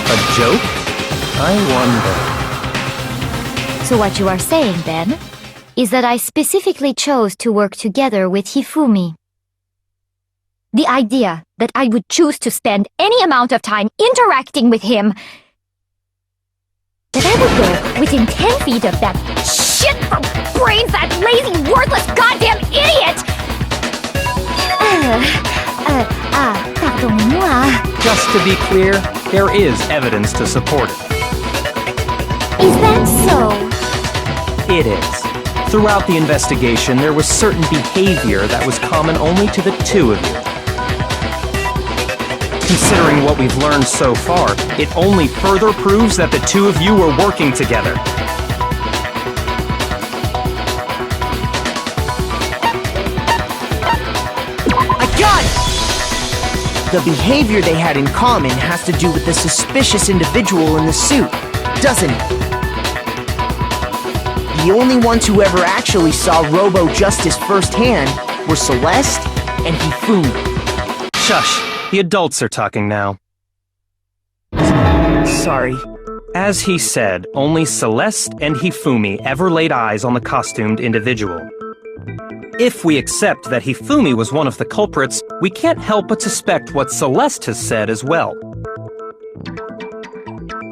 A joke? I wonder. So what you are saying, then, is that I specifically chose to work together with Hifumi. The idea that I would choose to spend any amount of time interacting with him, that I would go within 10 feet of that shit for brains, that lazy, worthless goddamn idiot! Pardonnez-moi. Just to be clear, there is evidence to support it. Is that so? It is. Throughout the investigation, there was certain behavior that was common only to the 2 of you. Considering what we've learned so far, it only further proves that the 2 of you were working together. I got it! The behavior they had in common has to do with the suspicious individual in the suit, doesn't it? The only ones who ever actually saw Robo Justice firsthand were Celeste and Hifumi. Shush! The adults are talking now. Sorry. As he said, only Celeste and Hifumi ever laid eyes on the costumed individual. If we accept that Hifumi was one of the culprits, we can't help but suspect what Celeste has said as well.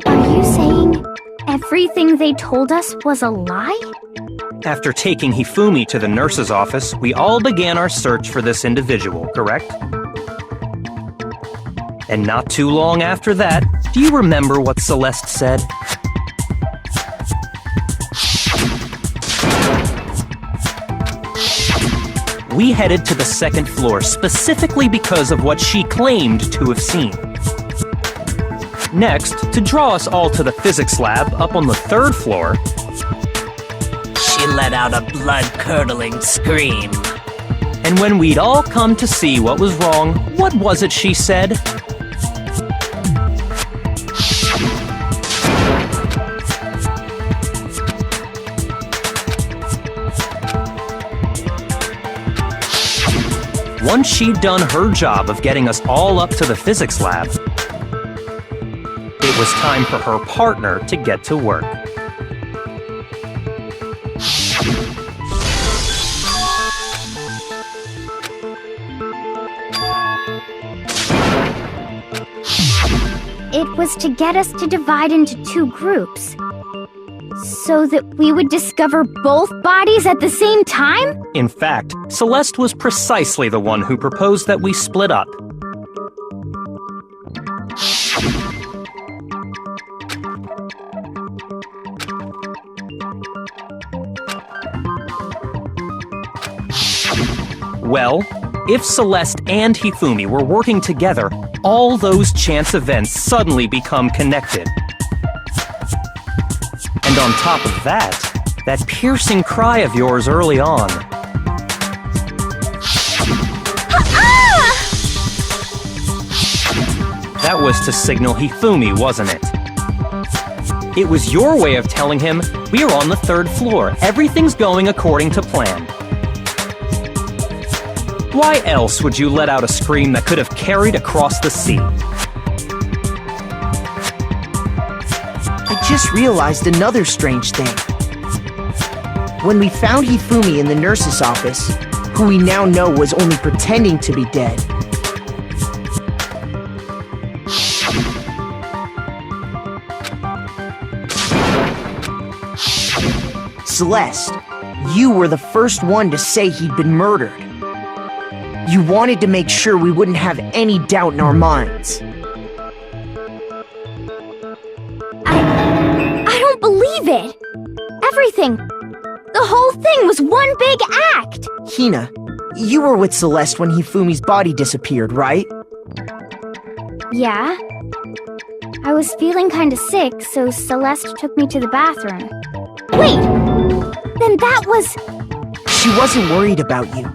Are you saying everything they told us was a lie? After taking Hifumi to the nurse's office, we all began our search for this individual, correct? And not too long after that, do you remember what Celeste said? We headed to the second floor specifically because of what she claimed to have seen. Next, to draw us all to the physics lab up on the third floor, She let out a blood-curdling scream. and when we'd all come to see what was wrong, what was it she said? Once she'd done her job of getting us all up to the physics lab, it was time for her partner to get to work. It was to get us to divide into two groups, so that we would discover both bodies at the same time? In fact, Celeste was precisely the one who proposed that we split up. Well, if Celeste and Hifumi were working together, all those chance events suddenly become connected. And on top of that piercing cry of yours early on. That was to signal Hifumi, wasn't it? It was your way of telling him, we're on the third floor, everything's going according to plan. Why else would you let out a scream that could have carried across the sea? I just realized another strange thing. When we found Hifumi in the nurse's office, who we now know was only pretending to be dead, Celeste, you were the first one to say he'd been murdered. You wanted to make sure we wouldn't have any doubt in our minds. I don't believe it! Everything, the whole thing was one big act! Hina, you were with Celeste when Hifumi's body disappeared, right? Yeah. I was feeling kinda sick, so Celeste took me to the bathroom. Wait! Then that was... She wasn't worried about you.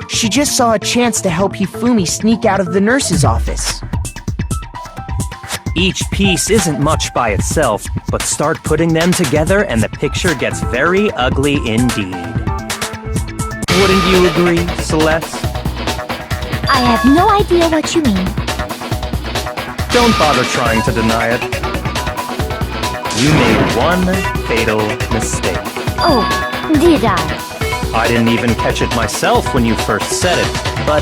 She just saw a chance to help Hifumi sneak out of the nurse's office. Each piece isn't much by itself, but start putting them together and the picture gets very ugly indeed. Wouldn't you agree, Celeste? I have no idea what you mean. Don't bother trying to deny it. You made one fatal mistake. Oh, did I? I didn't even catch it myself when you first said it, but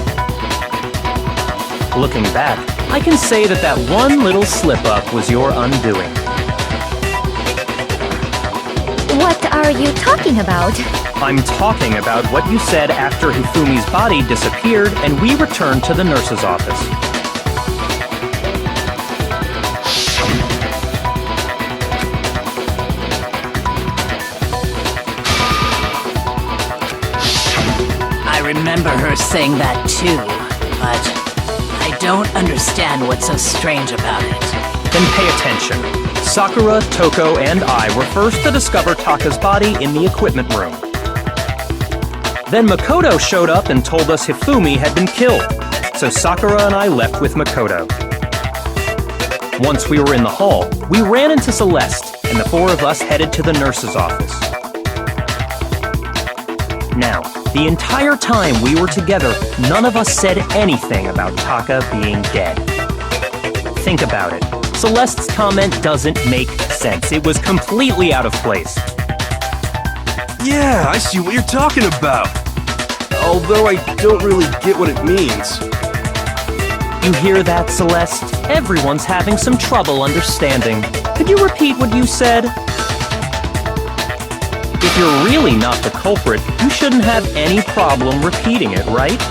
looking back, I can say that one little slip-up was your undoing. What are you talking about? I'm talking about what you said after Hifumi's body disappeared and we returned to the nurse's office. I remember her saying that too, but I don't understand what's so strange about it. Then pay attention. Sakura, Toko, and I were first to discover Taka's body in the equipment room. Then Makoto showed up and told us Hifumi had been killed, so Sakura and I left with Makoto. Once we were in the hall, we ran into Celeste, and the four of us headed to the nurse's office. Now, the entire time we were together, none of us said anything about Taka being dead. Think about it. Celeste's comment doesn't make sense. It was completely out of place. Yeah, I see what you're talking about. Although I don't really get what it means. You hear that, Celeste? Everyone's having some trouble understanding. Could you repeat what you said? If you're really not the culprit, you shouldn't have any problem repeating it, right?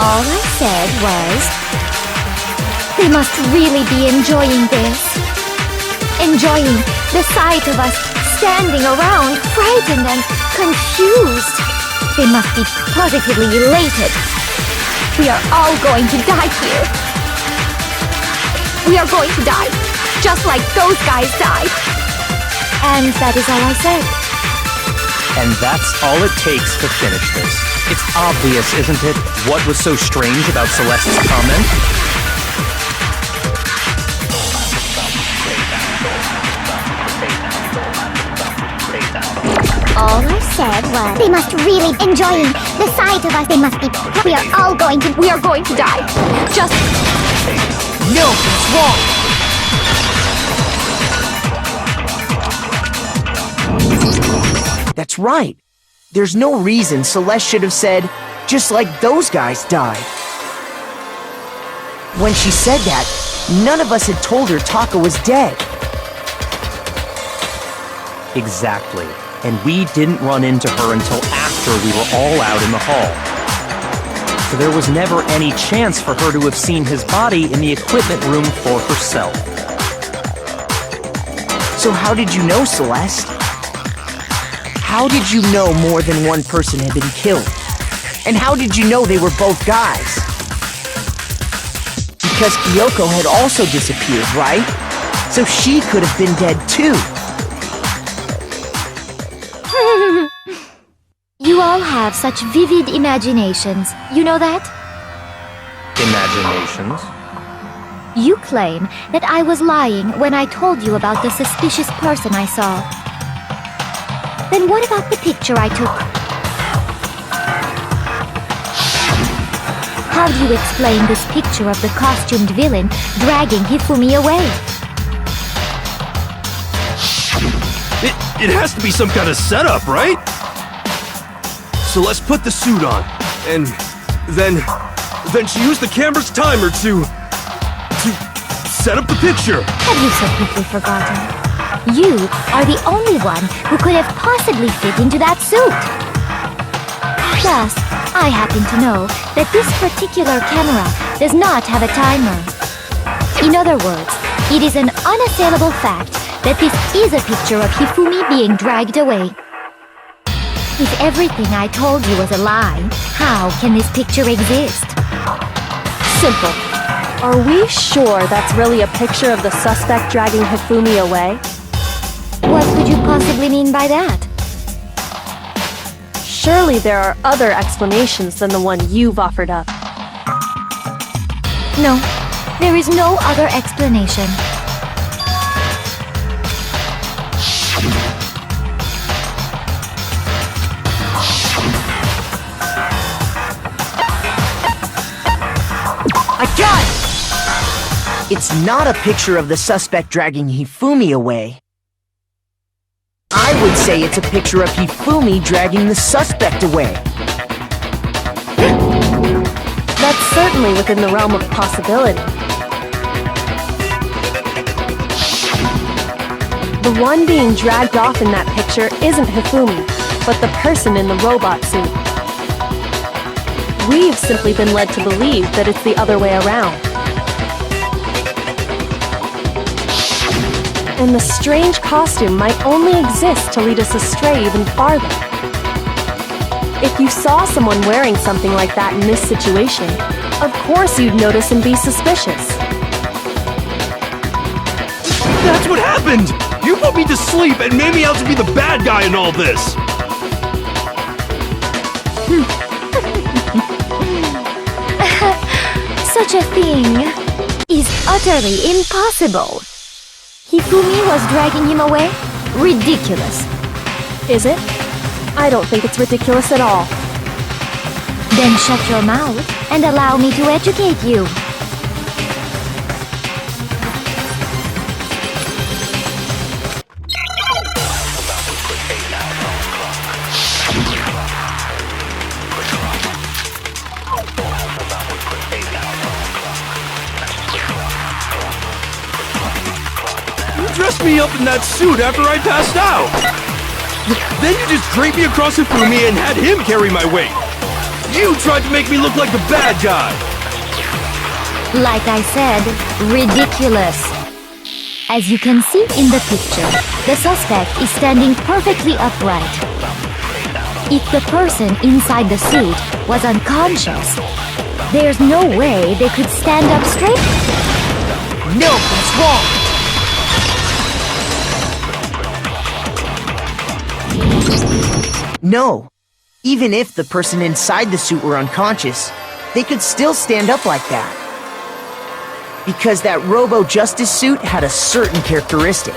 All I said was, they must really be enjoying this. Enjoying the sight of us standing around, frightened and confused. They must be positively elated. We are all going to die here. We are going to die, just like those guys died. And that is all I said. And that's all it takes to finish this. It's obvious, isn't it? What was so strange about Celeste's comment? All I said was, they must really enjoying the sight of us. They must be. We are going to die. Just. No, that's wrong! That's right. There's no reason Celeste should have said, just like those guys died. When she said that, none of us had told her Taka was dead. Exactly. And we didn't run into her until after we were all out in the hall. So there was never any chance for her to have seen his body in the equipment room for herself. So how did you know, Celeste? How did you know more than one person had been killed? And how did you know they were both guys? Because Kyoko had also disappeared, right? So she could have been dead too. You all have such vivid imaginations. You know that? Imaginations? You claim that I was lying when I told you about the suspicious person I saw. Then what about the picture I took? How do you explain this picture of the costumed villain dragging Hifumi away? It has to be some kind of setup, right? So let's put the suit on, and then she used the camera's timer to set up the picture. Have you so quickly forgotten? You are the only one who could have possibly fit into that suit. Plus, I happen to know that this particular camera does not have a timer. In other words, it is an unassailable fact that this is a picture of Hifumi being dragged away. If everything I told you was a lie, how can this picture exist? Simple. Are we sure that's really a picture of the suspect dragging Hifumi away? What could you possibly mean by that? Surely there are other explanations than the one you've offered up. No, there is no other explanation. I got it! It's not a picture of the suspect dragging Hifumi away. I would say it's a picture of Hifumi dragging the suspect away. That's certainly within the realm of possibility. The one being dragged off in that picture isn't Hifumi, but the person in the robot suit. We've simply been led to believe that it's the other way around. And the strange costume might only exist to lead us astray even farther. If you saw someone wearing something like that in this situation, of course you'd notice and be suspicious. That's what happened! You put me to sleep and made me out to be the bad guy in all this! Such a thing is utterly impossible. Hifumi was dragging him away? Ridiculous. Is it? I don't think it's ridiculous at all. Then shut your mouth and allow me to educate you. You dressed me up in that suit after I passed out. Then you just draped me across Hifumi and had him carry my weight. You tried to make me look like the bad guy. Like I said, ridiculous. As you can see in the picture, the suspect is standing perfectly upright. If the person inside the suit was unconscious, there's no way they could stand up straight. No, that's wrong! No. Even if the person inside the suit were unconscious, they could still stand up like that. Because that Robo Justice suit had a certain characteristic.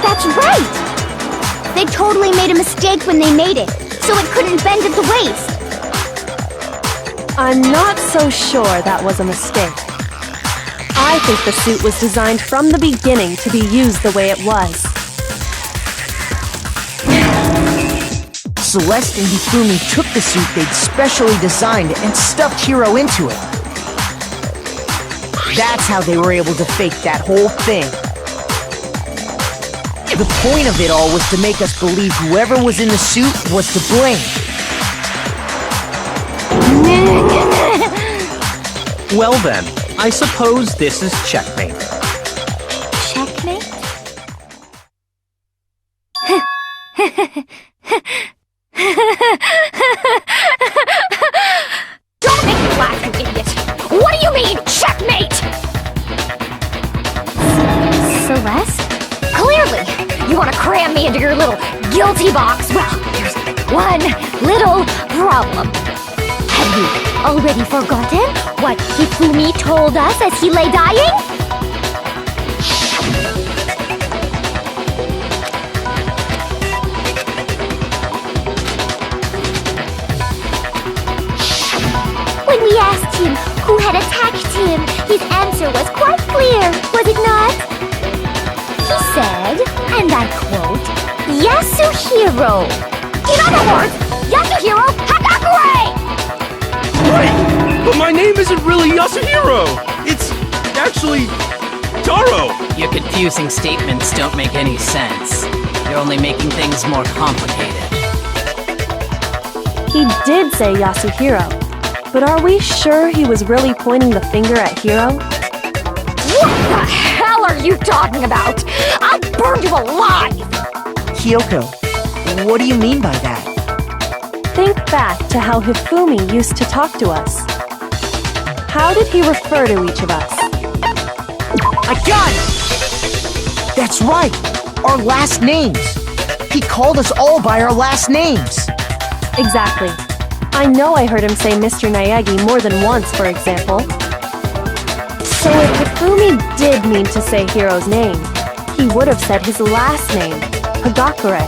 That's right! They totally made a mistake when they made it, so it couldn't bend at the waist. I'm not so sure that was a mistake. I think the suit was designed from the beginning to be used the way it was. Celeste and Hifumi took the suit they'd specially designed and stuffed Hiro into it. That's how they were able to fake that whole thing. The point of it all was to make us believe whoever was in the suit was to blame. Well then, I suppose this is checkmate. Checkmate? Don't make me laugh, you idiot! What do you mean, checkmate? Celeste? Clearly, you want to cram me into your little guilty box. Well, there's one little problem. Have you already forgotten what Hifumi told us as he lay dying? When we asked him who had attacked him, his answer was quite clear, was it not? He said, and I quote, Yasuhiro. In other words, Yasuhiro Hagakure! Wait, but my name isn't really Yasuhiro. It's actually Taro. Your confusing statements don't make any sense. You're only making things more complicated. He did say Yasuhiro, but are we sure he was really pointing the finger at Hiro? What the hell are you talking about? I'll burn you alive! Kyoko, what do you mean by that? Think back to how Hifumi used to talk to us. How did he refer to each of us? I got it! That's right! Our last names! He called us all by our last names! Exactly. I know I heard him say Mr. Naegi more than once, for example. So if Hifumi did mean to say Hiro's name, he would have said his last name, Hagakure.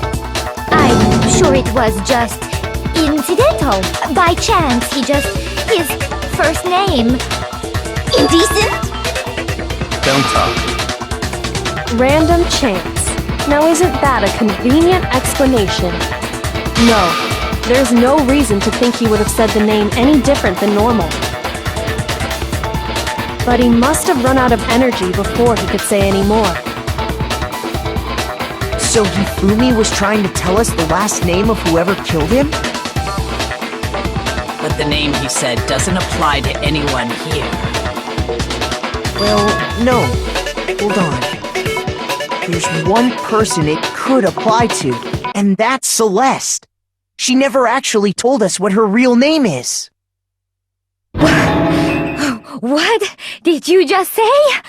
I'm sure it was just incidental. By chance, his first name. Indecent? Don't talk. Random chance. Now isn't that a convenient explanation? No, there's no reason to think he would have said the name any different than normal. But he must have run out of energy before he could say any more. So Hifumi was trying to tell us the last name of whoever killed him? But the name he said doesn't apply to anyone here. Well, no. Hold on. There's one person it could apply to, and that's Celeste. She never actually told us what her real name is. What did you just say?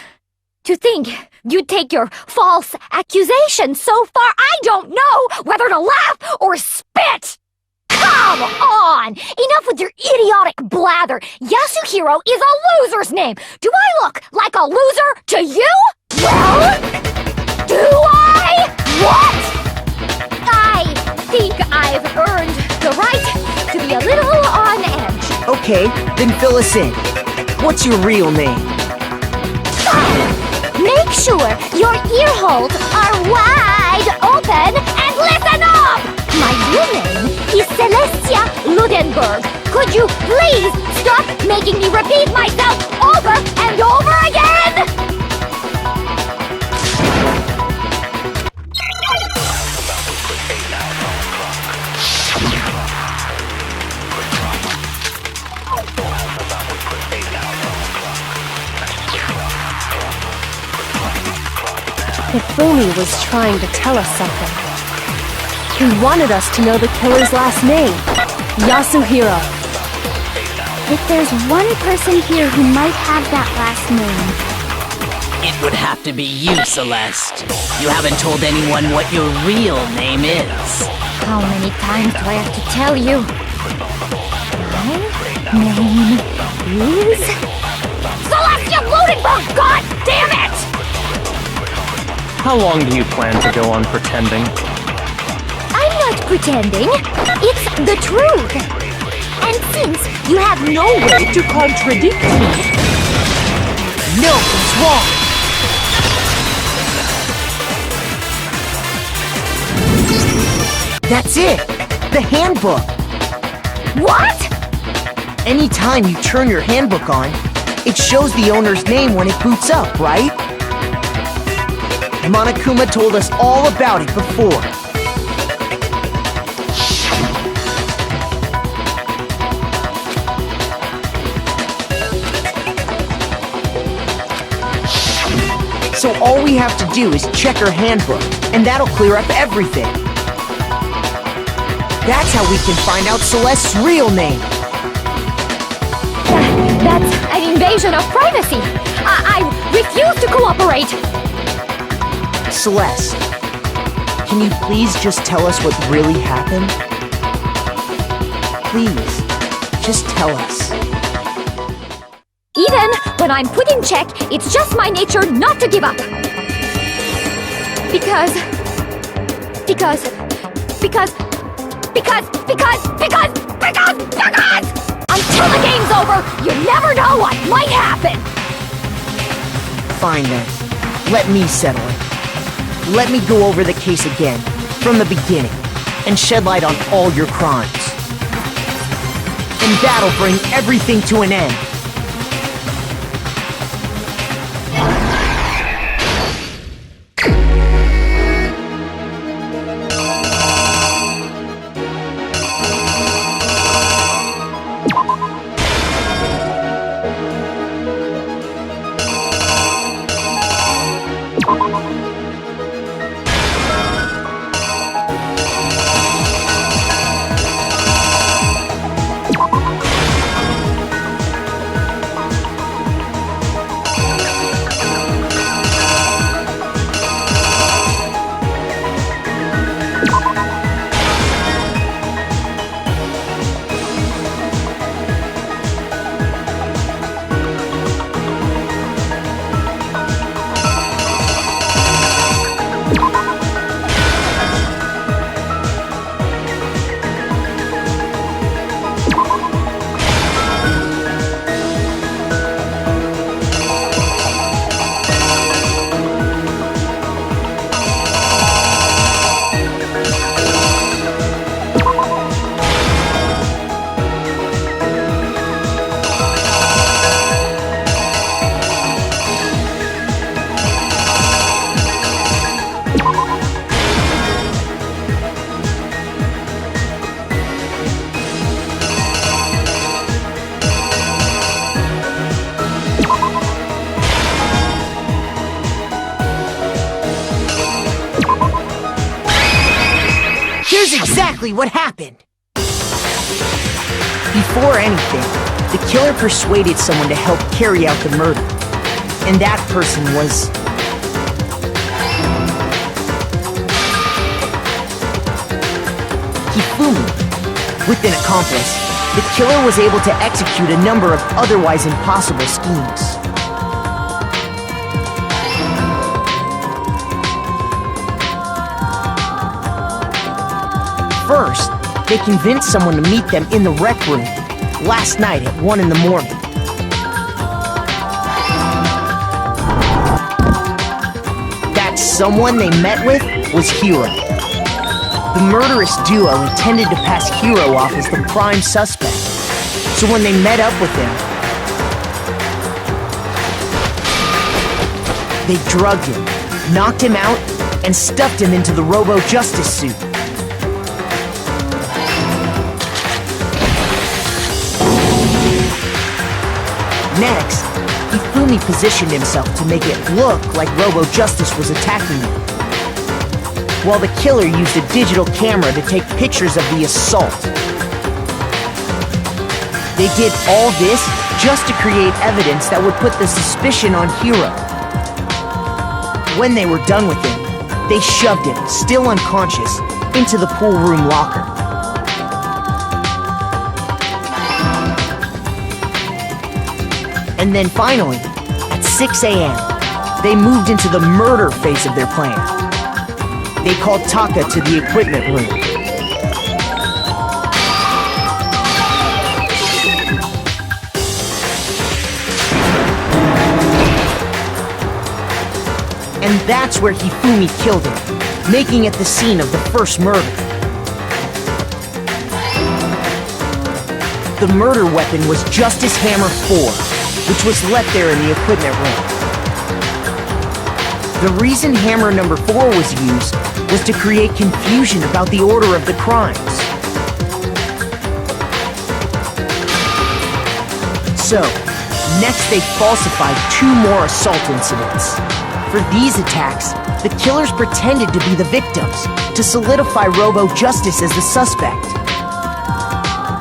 To think you'd take your false accusation so far, I don't know whether to laugh or spit! Come on! Enough with your idiotic blather! Yasuhiro is a loser's name! Do I look like a loser to you? Well, do I? What? I think I've earned the right to be a little on edge. Okay, then fill us in. What's your real name? Ah! sure your ear holes are wide open and listen up! My real name is Celestia Ludenberg. Could you please stop making me repeat myself over and over again? Hifumi was trying to tell us something. He wanted us to know the killer's last name, Yasuhiro. If there's one person here who might have that last name, It would have to be you, Celeste. You haven't told anyone what your real name is. how many times do I have to tell you? My name is... Celestia Ludenberg! God damn it! How long do you plan to go on pretending? I'm not pretending. It's the truth. And since you have no way to contradict me... No, it's wrong! That's it! The handbook! What? Anytime you turn your handbook on, it shows the owner's name when it boots up, right? Monokuma told us all about it before. So all we have to do is check her handbook, and that'll clear up everything. That's how we can find out Celeste's real name. That's an invasion of privacy. I refuse to cooperate. Celeste, can you please just tell us what really happened? Please, just tell us. Even when I'm put in check, it's just my nature not to give up. Because until the game's over, you never know what might happen. Fine then, let me settle it. Let me go over the case again, from the beginning, and shed light on all your crimes. And that'll bring everything to an end. Here's exactly what happened. Before anything, the killer persuaded someone to help carry out the murder. And that person was... Hifumi. With an accomplice, the killer was able to execute a number of otherwise impossible schemes. First, they convinced someone to meet them in the rec room last night at 1 in the morning. someone they met with was Hiro. The murderous duo intended to pass Hiro off as the prime suspect, so when they met up with him, they drugged him, knocked him out, and stuffed him into the Robo Justice suit. Next, Hifumi positioned himself to make it look like Robo Justice was attacking him, while the killer used a digital camera to take pictures of the assault. They did all this just to create evidence that would put the suspicion on Hiro. When they were done with him, they shoved him, still unconscious, into the pool room locker. And then finally, at 6 a.m., they moved into the murder phase of their plan. They called Taka to the equipment room. And that's where Hifumi killed him, making it the scene of the first murder. The murder weapon was Justice Hammer 4, which was left there in the equipment room. The reason hammer number 4 was used was to create confusion about the order of the crimes. So, next they falsified 2 more assault incidents. For these attacks, the killers pretended to be the victims to solidify Robo Justice as the suspect.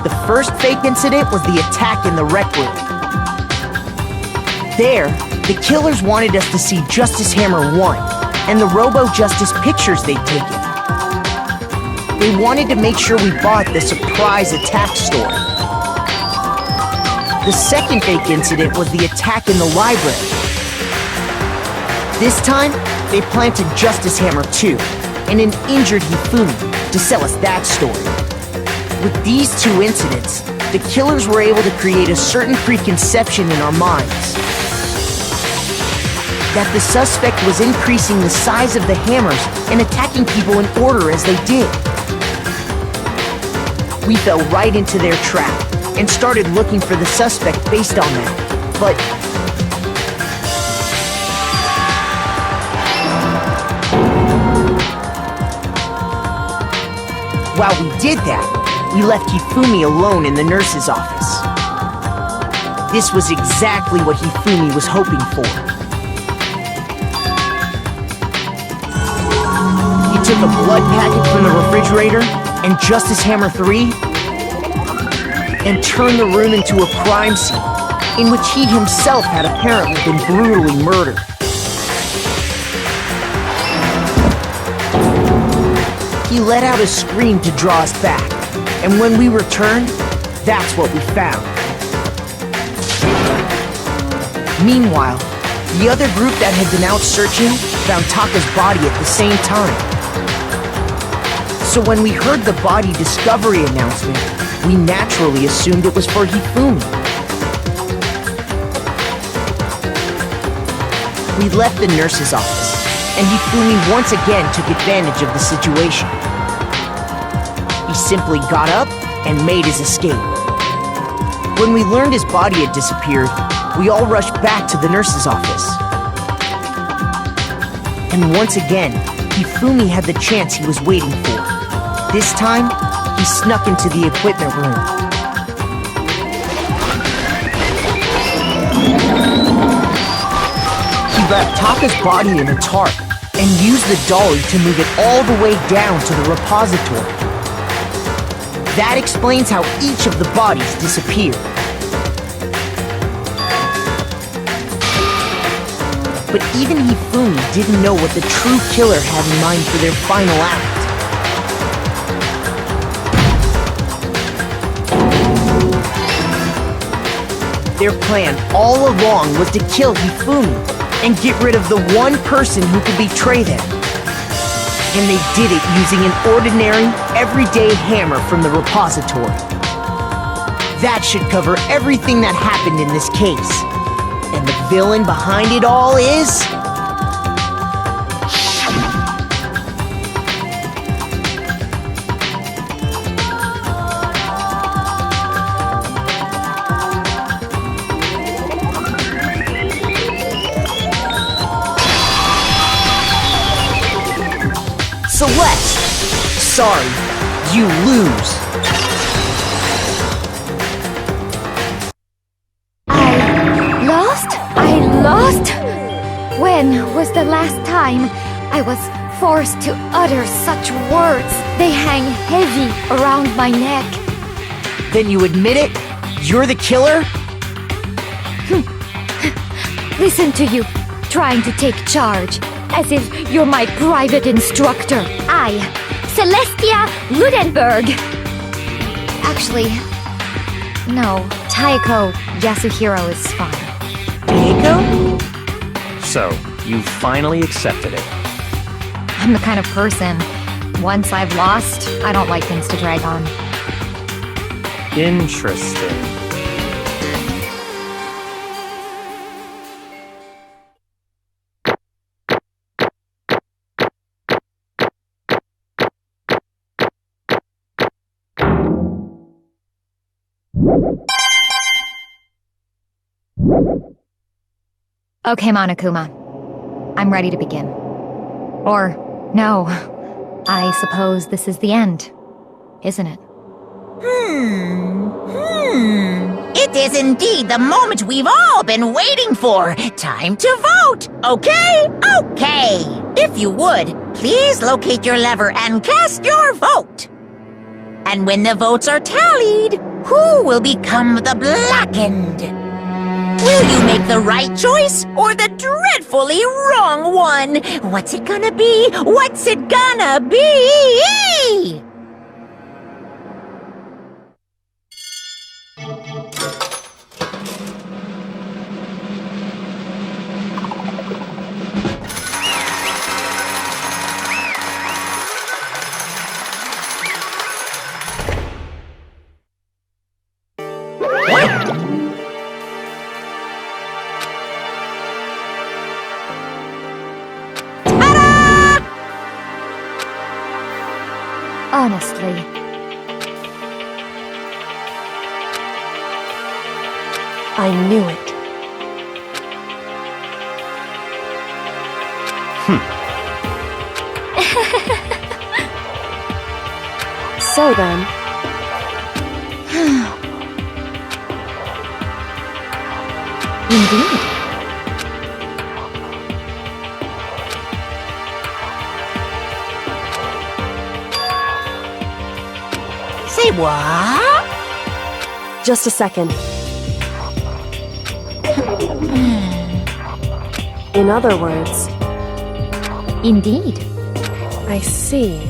The first fake incident was the attack in the rec room. There, the killers wanted us to see Justice Hammer 1 and the Robo Justice pictures they'd taken. They wanted to make sure we bought the surprise attack story. The second fake incident was the attack in the library. This time, they planted Justice Hammer 2 and an injured Hifumi to sell us that story. With these 2 incidents, the killers were able to create a certain preconception in our minds that the suspect was increasing the size of the hammers and attacking people in order as they did. We fell right into their trap and started looking for the suspect based on that, but while we did that, we left Hifumi alone in the nurse's office. This was exactly what Hifumi was hoping for. He took a blood packet from the refrigerator and Justice Hammer 3 and turned the room into a crime scene in which he himself had apparently been brutally murdered. He let out a scream to draw us back, and when we returned, that's what we found. Meanwhile, the other group that had been out searching found Taka's body at the same time. So when we heard the body discovery announcement, we naturally assumed it was for Hifumi. We left the nurse's office, and Hifumi once again took advantage of the situation. He simply got up and made his escape. When we learned his body had disappeared, we all rushed back to the nurse's office. And once again, Hifumi had the chance he was waiting for. This time, he snuck into the equipment room. He wrapped Taka's body in a tarp and used the dolly to move it all the way down to the repository. That explains how each of the bodies disappeared. But even Hifumi didn't know what the true killer had in mind for their final act. Their plan all along was to kill Hifumi and get rid of the one person who could betray them. And they did it using an ordinary, everyday hammer from the repository. That should cover everything that happened in this case. And the villain behind it all is... Celeste! Sorry, you lose. I lost? When was the last time I was forced to utter such words? They hang heavy around my neck. Then you admit it? You're the killer? Listen to you, trying to take charge, as if you're my private instructor. I, Celestia Ludenberg. Actually, no, Taiko Yasuhiro is fine. Taiko? So, you finally accepted it. I'm the kind of person, once I've lost, I don't like things to drag on. Interesting. Okay, Monokuma. I'm ready to begin. Or, no. I suppose this is the end, isn't it? It is indeed the moment we've all been waiting for. Time to vote, okay? Okay. If you would, please locate your lever and cast your vote. And when the votes are tallied, who will become the blackened? Will you make the right choice or the dreadfully wrong one? What's it gonna be? What's it gonna be? Honestly. I knew it. So then... Indeed. Say what? Just a second. In other words... Indeed. I see.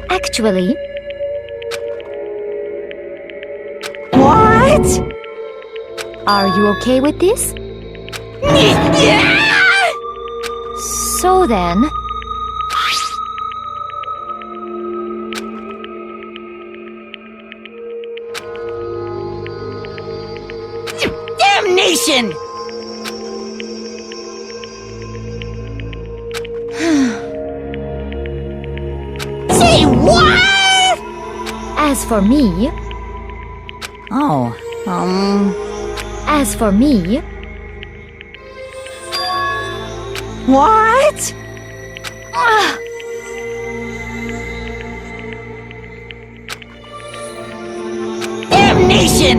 Actually... What? Are you okay with this? So then... Damnation! Say what? As for me... As for me... What? Damnation!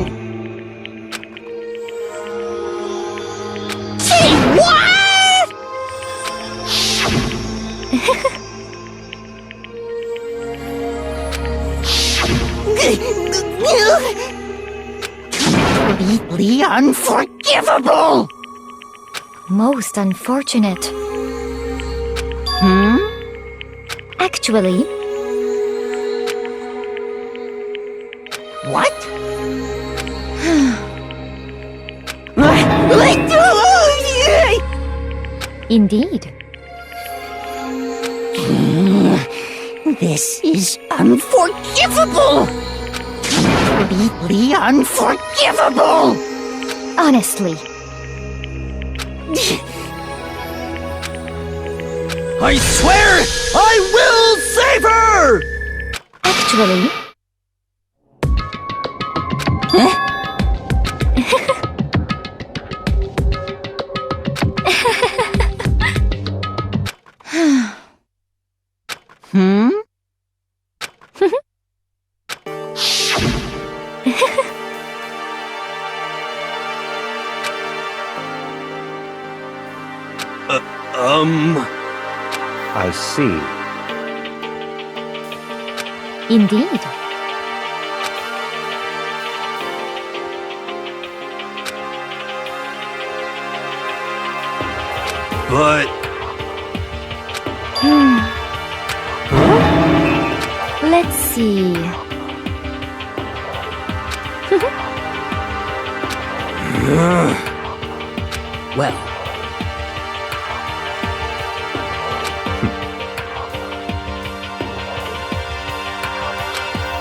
Say what? Completely unforgivable! Most unfortunate. Actually... What? Indeed. This is unforgivable! Completely unforgivable! Honestly. I swear I will save her! Actually... I see. Indeed. But... Let's see. Well,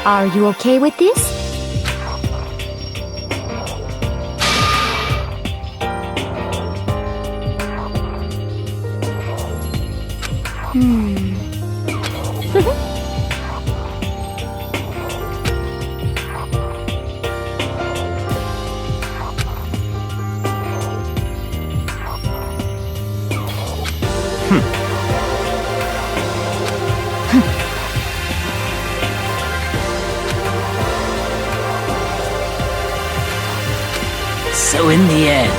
Are you okay with this? so in the end,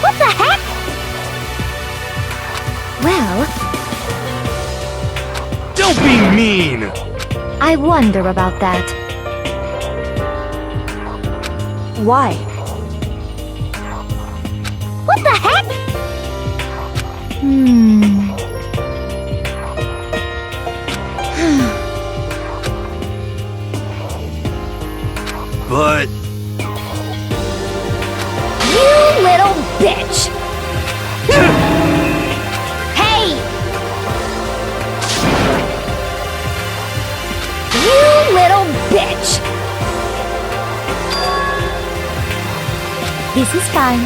What the heck? Well, Don't be mean! I wonder about that. Why? What the heck? But... You little bitch! Hey! You little bitch! This is fine.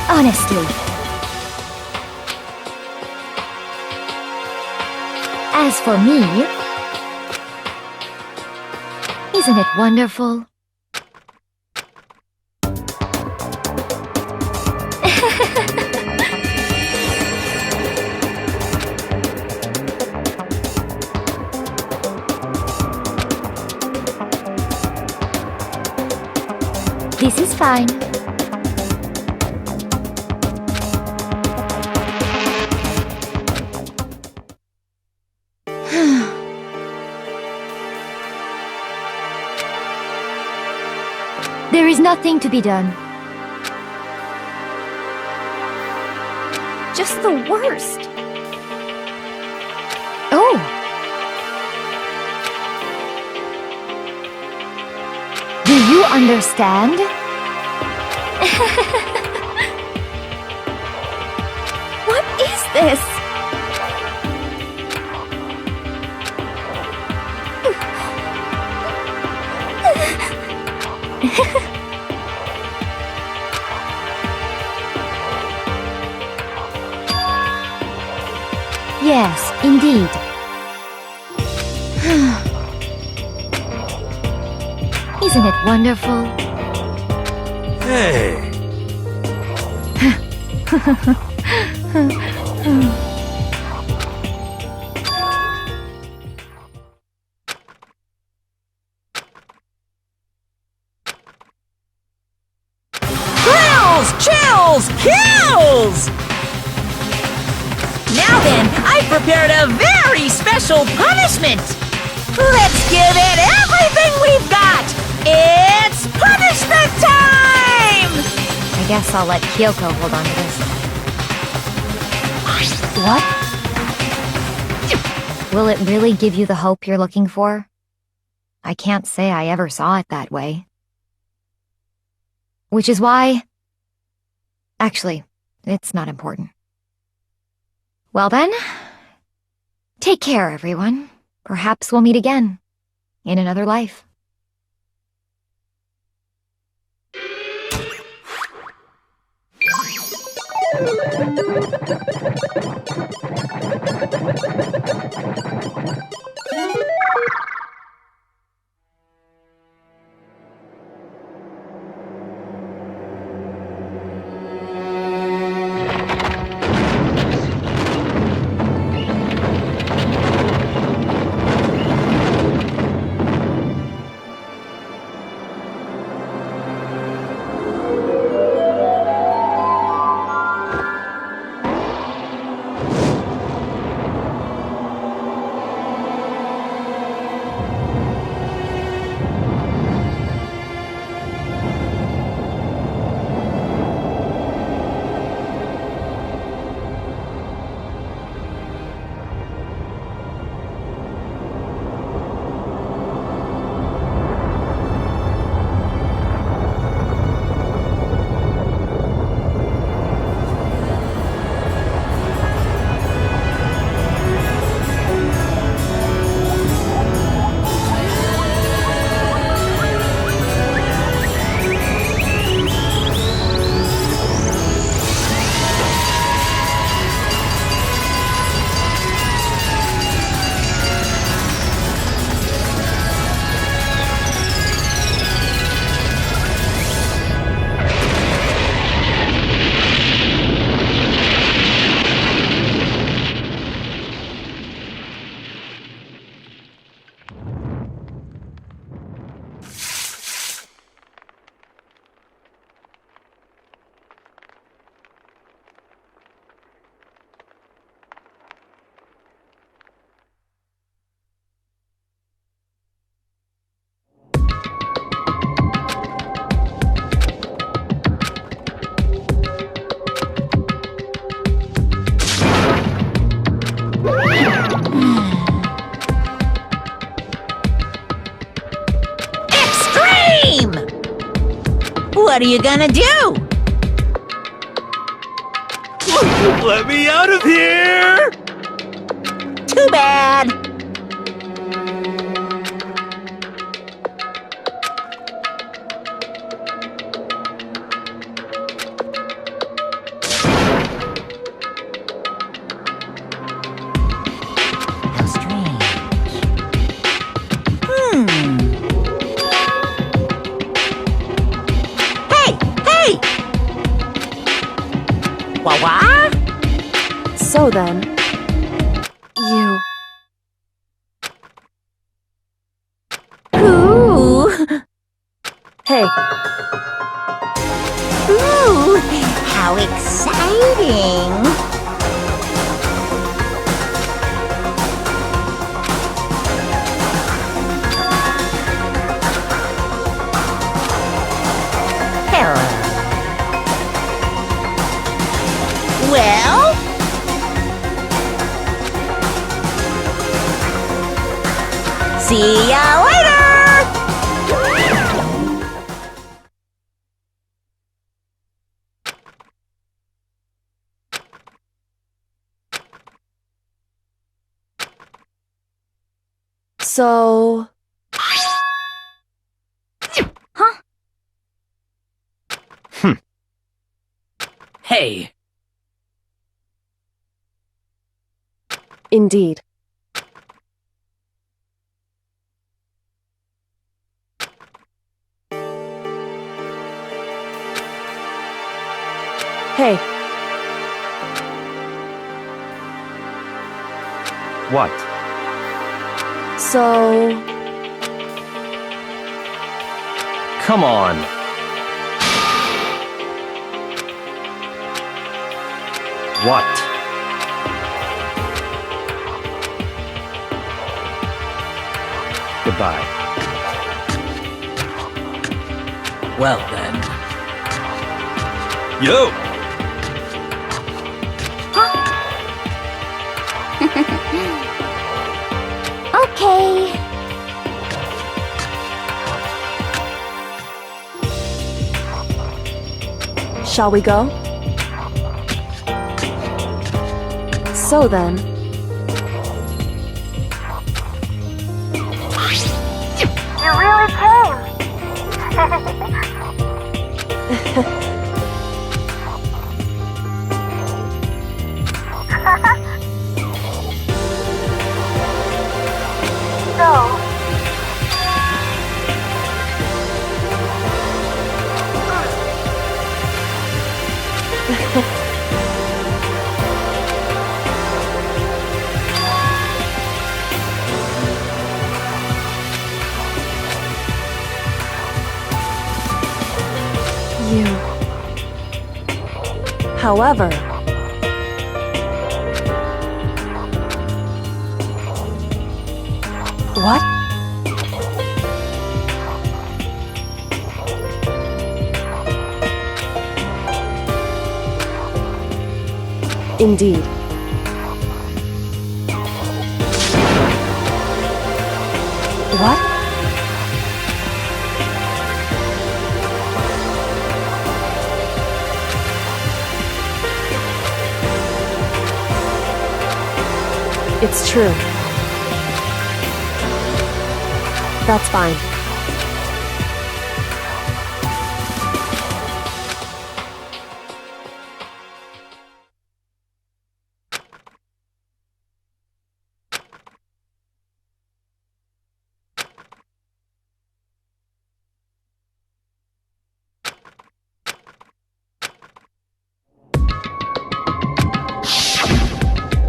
Honestly. As for me, isn't it wonderful? This is fine. There is nothing to be done. Just the worst. Oh! Do you understand? What is this? Yes, indeed. Isn't it wonderful? Hey! Thrills, chills, kills! Now then, I prepared a very special punishment. Let's give it everything we've got. It's punishment time! I guess I'll let Kyoko hold on to this. What? Will it really give you the hope you're looking for? I can't say I ever saw it that way. Which is why... Actually, it's not important. Well then, take care, everyone. Perhaps we'll meet again, in another life. What are you gonna do? Let me out of here! Too bad. How strange. Hey! Wah-wah? So then, you... Ooh! Hey, Ooh! How exciting! Hello. Well? See ya later! so... Hey, Indeed. Hey, What? so... Come on. What? Goodbye. well then. Yo! Okay. Shall we go? So then, You really came. So, you... However... What? Indeed. What? It's true. That's fine.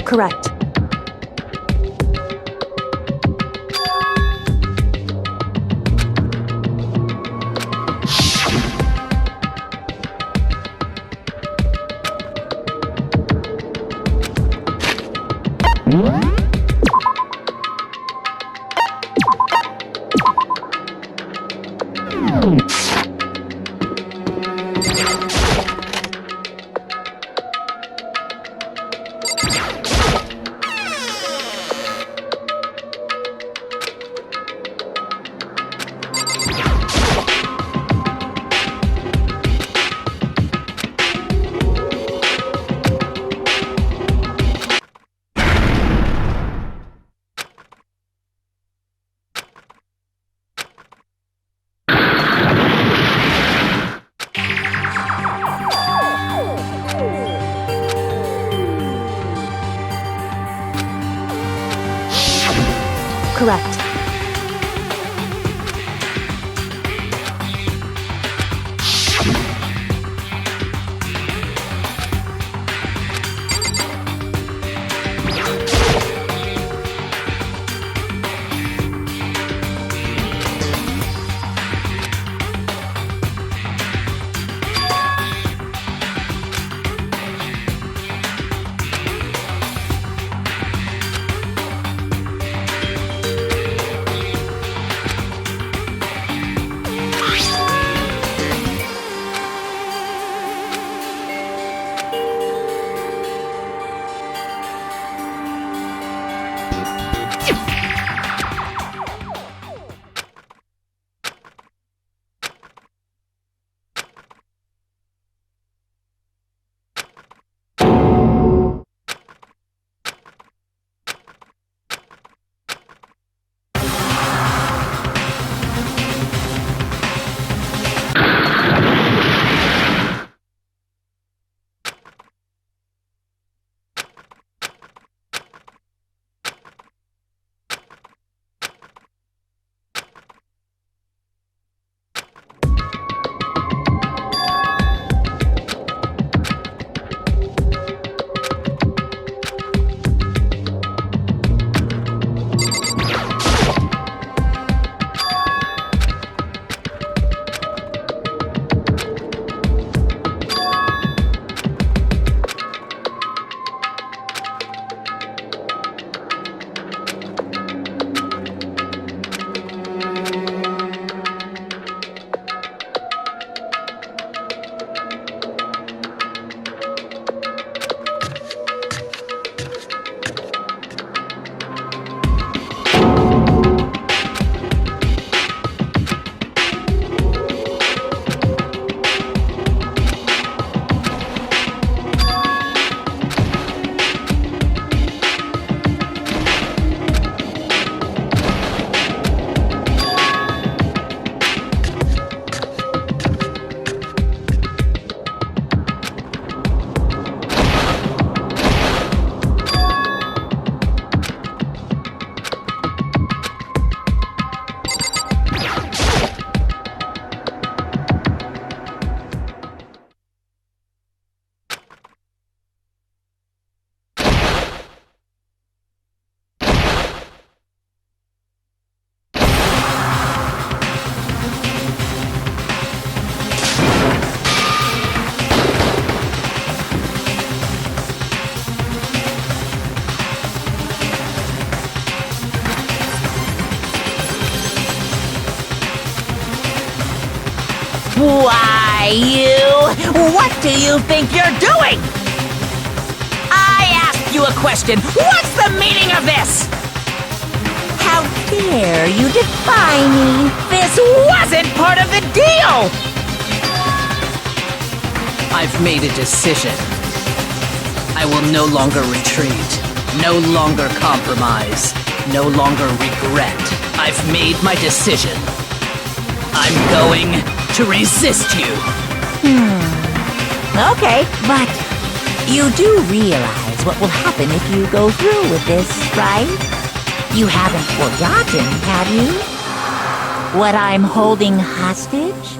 Correct. correct. Why, you! What do you think you're doing? I asked you a question. What's the meaning of this? How dare you defy me? This wasn't part of the deal! I've made a decision. I will no longer retreat, no longer compromise, no longer regret. I've made my decision. I'm going to resist you. Okay, but you do realize what will happen if you go through with this, right? You haven't forgotten, have you? What I'm holding hostage?